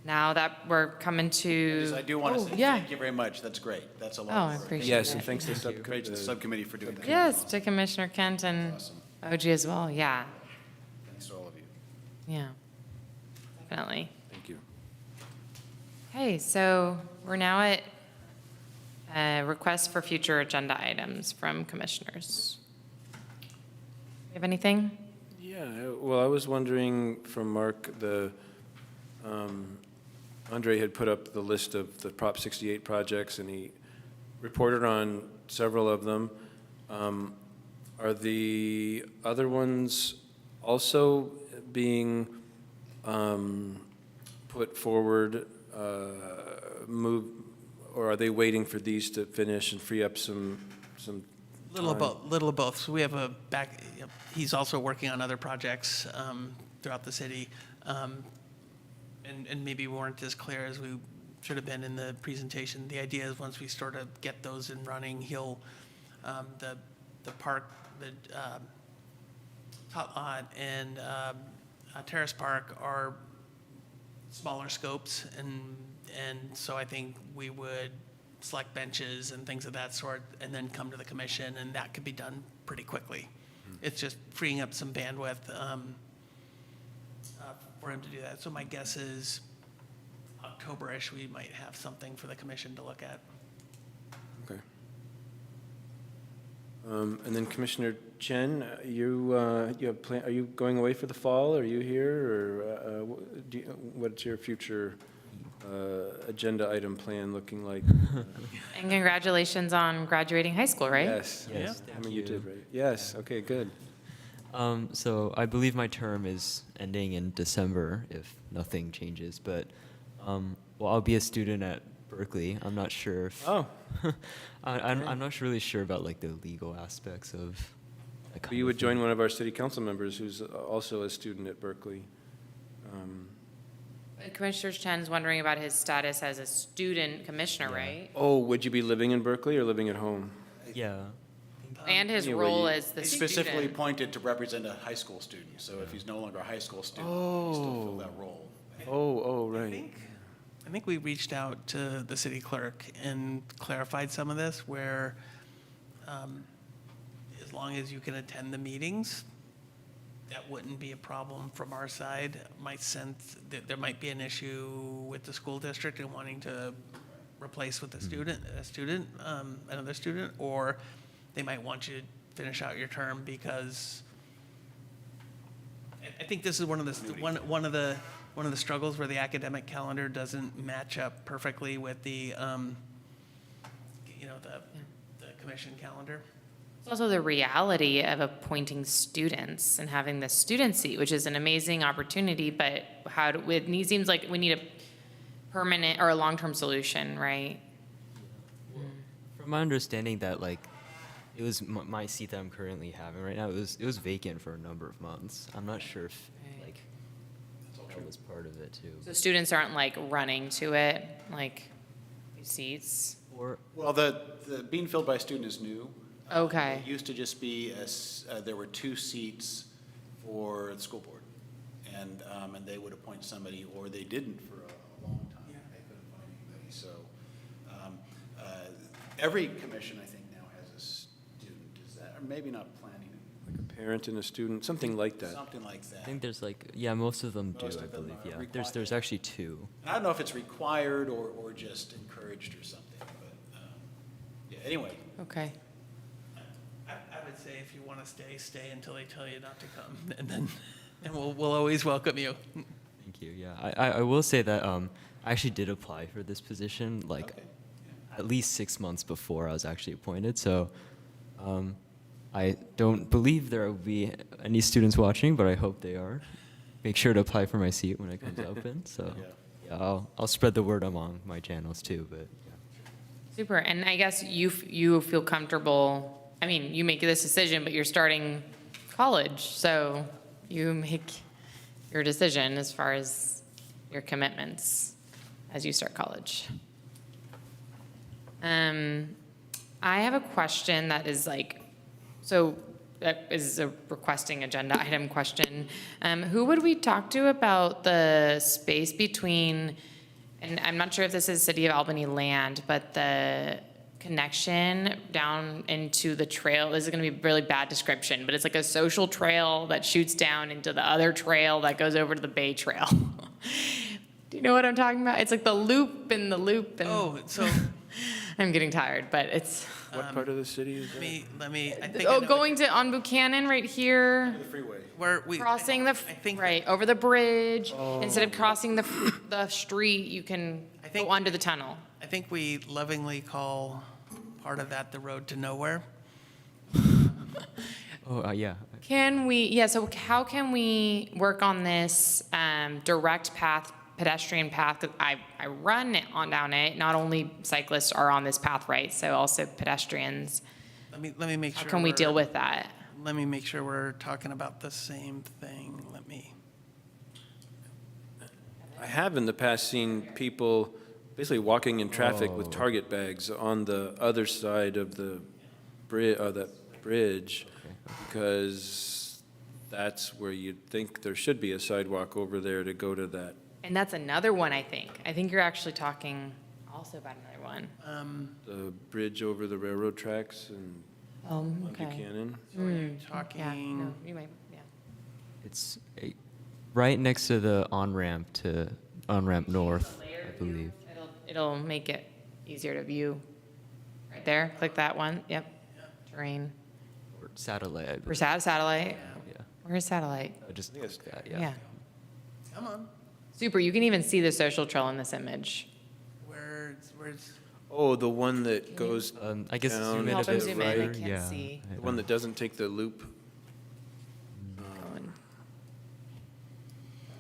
now that we're coming to. I do want to Oh, say yeah. thank you very much. That's great. That's a lot Oh, of I work. appreciate Yes, it. and thanks to Great to the subcommittee for doing that. Yes, to Commissioner Kent and Awesome. OG as well. Yeah. Thanks to all of you. Yeah. Definitely. Thank you. Okay, so we're now at requests for future agenda items from commissioners. You have anything? Yeah, well, I was wondering from Mark, Andre had put up the list of the Prop 68 projects, and he reported on several of them. Are the other ones also being put forward, or are they waiting for these to finish and free up some Little of time? both, little of both. So we have he's also working on other projects throughout the city. And maybe weren't as clear as we should have been in the presentation. The idea is once we sort of get those in running, he'll, the park, the Tot Lot and Terrace Park are smaller scopes, and so I think we would select benches and things of that sort, and then come to the commission, and that could be done pretty quickly. It's just freeing up some bandwidth for him to do that. So my guess is October-ish, we might have something for the commission to look at. Okay. And then Commissioner Chen, you have plan, are you going away for the fall? Are you here, or what's your future agenda item plan looking like? And congratulations on graduating high school, right? Yes, Yes, I thank mean, you you. did, right? Yes, okay, good. So I believe my term is ending in December if nothing changes, but, well, I'll be a student at Berkeley. I'm not sure if. Oh. I'm not really sure about like the legal aspects of. that kind You of would join thing. one of our city council members who's also a student at Berkeley. Commissioner Chen's wondering about his status as a student commissioner, right? Oh, would you be living in Berkeley or living at home? Yeah. And his Anyway, role you- as the He's specifically student. appointed to represent a high school student, so if he's no longer a high school student, he still fill that role. Oh, I right. think we reached out to the city clerk and clarified some of this, where as long as you can attend the meetings, that wouldn't be a problem from our side. My sense that there might be an issue with the school district and wanting to replace with another student, or they might want you to finish out your term because I think this is one of the struggles where the academic calendar doesn't match up perfectly with the commission calendar. It's also the reality of appointing students and having the student seat, which is an amazing opportunity, but it seems like we need a permanent or a long-term solution, right? From my understanding, that like, it was my seat that I'm currently having right now. It was vacant for a number of months. I'm not sure if like that was part of it too. So students aren't like running to it, like seats. Or Well, the being filled by a student is new. Okay. It used to just be, there were 2 seats for the school board. and they would appoint somebody, or they didn't for a long time. They couldn't find anybody. So every commission, I think, now has a student. Is that, or maybe not planning, Like a parent and a student, something like that. something like that. I think there's like, yeah, most of them do, Most I of them believe, are yeah. required. There's actually two. And I don't know if it's required or just encouraged or something, but yeah. Anyway, Okay. I would say if you want to stay, stay until they tell you not to come, and we'll always welcome you. Thank you, yeah. I will say that I actually did apply for this position, like, okay. at least 6 months before I was actually appointed, so I don't believe there will be any students watching, but I hope they are. Make sure to apply for my seat when it comes open, so yeah, I'll spread the word among my channels too, but yeah. Super. And I guess you feel comfortable, I mean, you make this decision, but you're starting college, so you make your decision as far as your commitments as you start college. I have a question that is like, so that is a requesting agenda item question. Who would we talk to about the space between, and I'm not sure if this is City of Albany land, but the connection down into the trail, this is gonna be a really bad description, but it's like a social trail that shoots down into the other trail that goes over to the Bay Trail. Do you know what I'm talking about? It's like the loop and the loop and. Oh, so I'm getting tired, but it's, What part of the city is that? let me. I think I oh, know going to, on Buchanan right here, The freeway. where we crossing the, I think right, over the bridge. Instead of crossing the street, you can I think- go under the tunnel. I think we lovingly call part of that the road to nowhere. Oh, yeah. Can we, yeah, so how can we work on this direct path, pedestrian path? 'Cause I run on down it. Not only cyclists are on this path, right? So also pedestrians. Let me make How sure. can we we're- deal with that? Let me make sure we're talking about the same thing. Let me. I have in the past seen people basically walking in traffic with Target bags on the other side of the that bridge, because that's where you'd think there should be a sidewalk over there to go to that. And that's another one, I think. I think you're actually talking also about another one. The bridge over the railroad tracks and on Okay. Buchanan. So are you Yeah, no, talking? you might, yeah. It's right next to the on-ramp to on-ramp north, I believe. It'll make it easier to view. Right there, click that one, yep. Terrain. Or satellite, I Or believe. satellite? Yeah. Where's satellite? Just think it's- that, Yeah. yeah. Come on. Super, you can even see the social trail in this image. Where's? Oh, the one that goes I guess down zoom in a Help him bit zoom in, I further, can't yeah. see. the one that doesn't take the loop. Going. I'm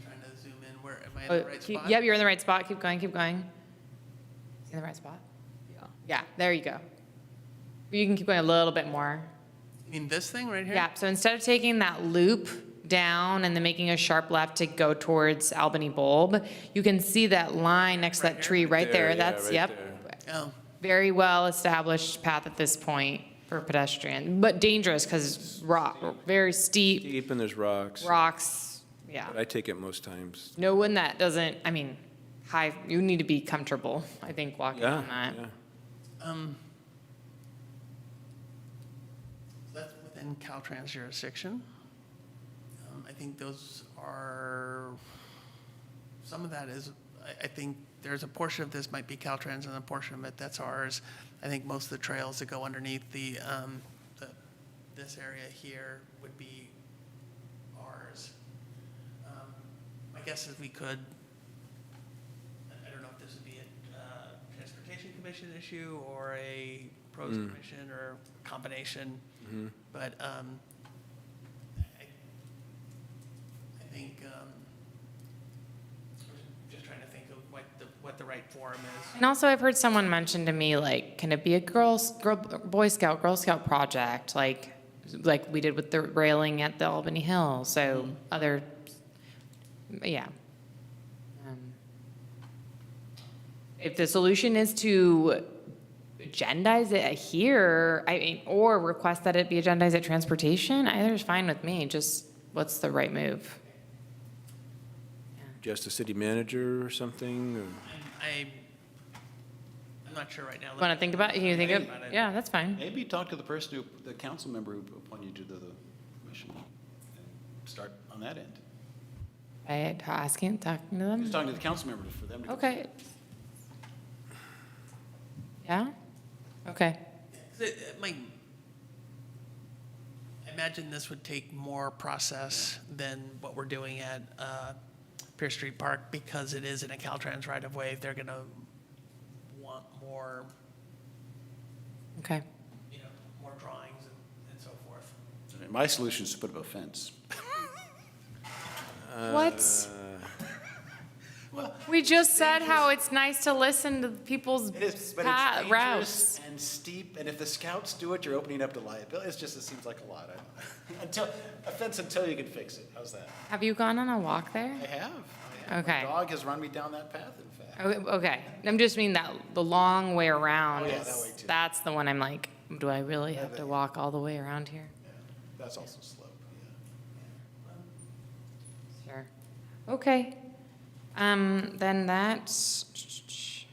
trying to zoom in. Where am I in Oh, the right spot? Yep, you're in the right spot. Keep going, keep going. In the right spot? Yeah. Yeah, there you go. You can keep going a little bit more. You mean this thing right here? Yeah, so instead of taking that loop down and then making a sharp left to go towards Albany Bulb, you can see that line next to that tree right there. yeah, That's, right yep. there. Oh, Very well established path at this point for pedestrian, but dangerous because very steep, Deep and there's rocks. rocks, yeah. But I take it most times. No one that doesn't, I mean, you need to be comfortable, I think, walking Yeah, on that. yeah. that's within Caltrans jurisdiction. I think those are, some of that is, I think there's a portion of this might be Caltrans and a portion of it that's ours. I think most of the trails that go underneath this area here would be ours. My guess is we could, I don't know if this would be a transportation commission issue or a pros commission or combination, but I think, just trying to think of what the right forum is. And also, I've heard someone mention to me, like, can it be a Girl Scout project, like we did with the railing at the Albany Hill, so other, yeah. If the solution is to agendize it here, I mean, or request that it be agendized at transportation, either is fine with me, just what's the right move? suggest a city manager or something? Or? I'm not sure right now. Want to think about it? You think of, About it. yeah, that's fine. Maybe talk to the person the council member who appointed you to the commission and start on that end. By talking to Just them? talking to the council member for them to. Okay. Yeah? Okay. I imagine this would take more process than what we're doing at Pierce Street Park because it is in a Caltrans right-of-way. They're going to want more, Okay. more drawings and so forth. My solution is to put up a fence. What? We just said how it's nice to listen to people's It is, but routes. it's dangerous and steep, and if the scouts do it, you're opening up to liability. It seems like a lot. Until you can fix it. How's that? Have you gone on a walk there? I have. Okay. My dog has run me down that path, in fact. Okay. I'm just mean that the long way around Oh, yeah, is, that way too. that's the one I'm like, do I really have to walk all the way around here? That's also slope, yeah. Sure. Okay. Then that's,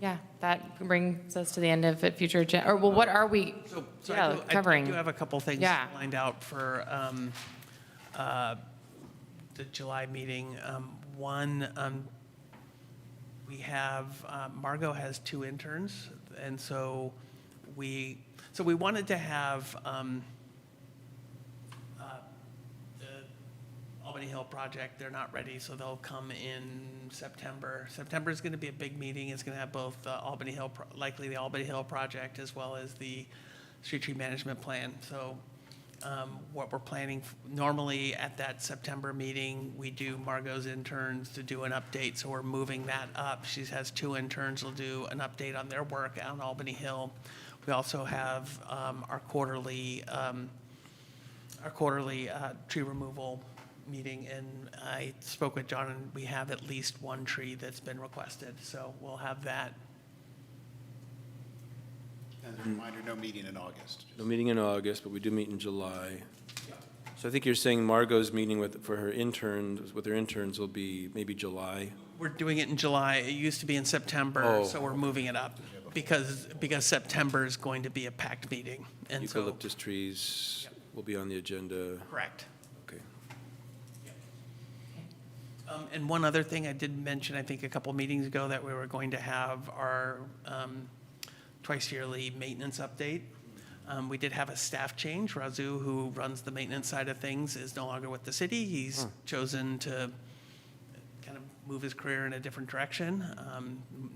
yeah, that brings us to the end of future agenda, or well, what are we, So yeah, I covering? do have a couple things Yeah. lined out for the July meeting. One, we have, Margot has 2 interns, and so we wanted to have the Albany Hill project, they're not ready, so they'll come in September. September is going to be a big meeting. It's going to have both the Albany Hill, likely the Albany Hill project, as well as the street tree management plan. So what we're planning, normally at that September meeting, we do Margot's interns to do an update, so we're moving that up. She has 2 interns who'll do an update on their work on Albany Hill. We also have our quarterly tree removal meeting, and I spoke with John, and we have at least 1 tree that's been requested, so we'll have that. And a reminder, no meeting in August. No meeting in August, but we do meet in July. So I think you're saying Margot's meeting with her interns will be maybe July. We're doing it in July. It used to be in September, Oh. so we're moving it up because September is going to be a packed meeting, and so, Eucalyptus trees will be on the agenda. correct. Okay. And one other thing I did mention, I think a couple meetings ago, that we were going to have our twice yearly maintenance update. We did have a staff change. Razu, who runs the maintenance side of things, is no longer with the city. He's chosen to kind of move his career in a different direction,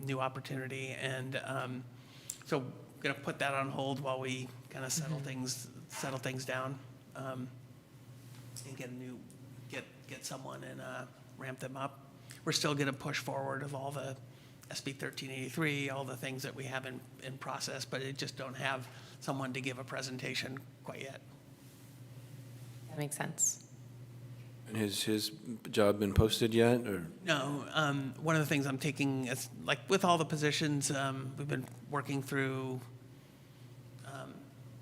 new opportunity. And so going to put that on hold while we kind of settle things down and get someone and ramp them up. We're still going to push forward with all the SB 1383, all the things that we have in process, but it just don't have someone to give a presentation quite yet. That makes sense. And has his job been posted yet, or? No, one of the things I'm taking is, like with all the positions, we've been working through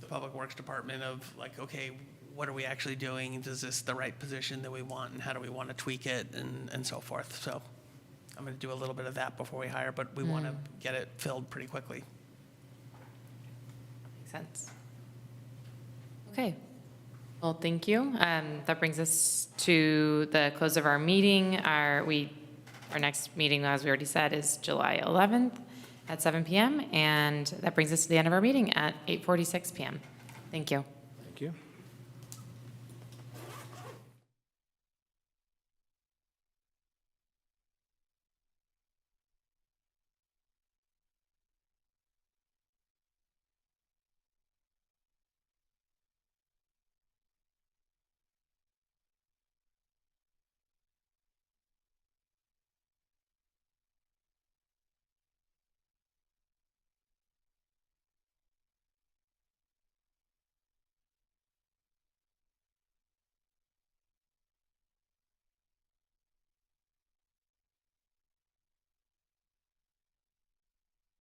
the Public Works Department of like, okay, what are we actually doing? Is this the right position that we want, and how do we want to tweak it, and so forth? So I'm going to do a little bit of that before we hire, but we want to get it filled pretty quickly. Makes sense. Okay. Well, thank you. That brings us to the close of our meeting. Our next meeting, as we already said, is July 11th at 7 p.m. And that brings us to the end of our meeting at 8:46 p.m. Thank you. Thank you.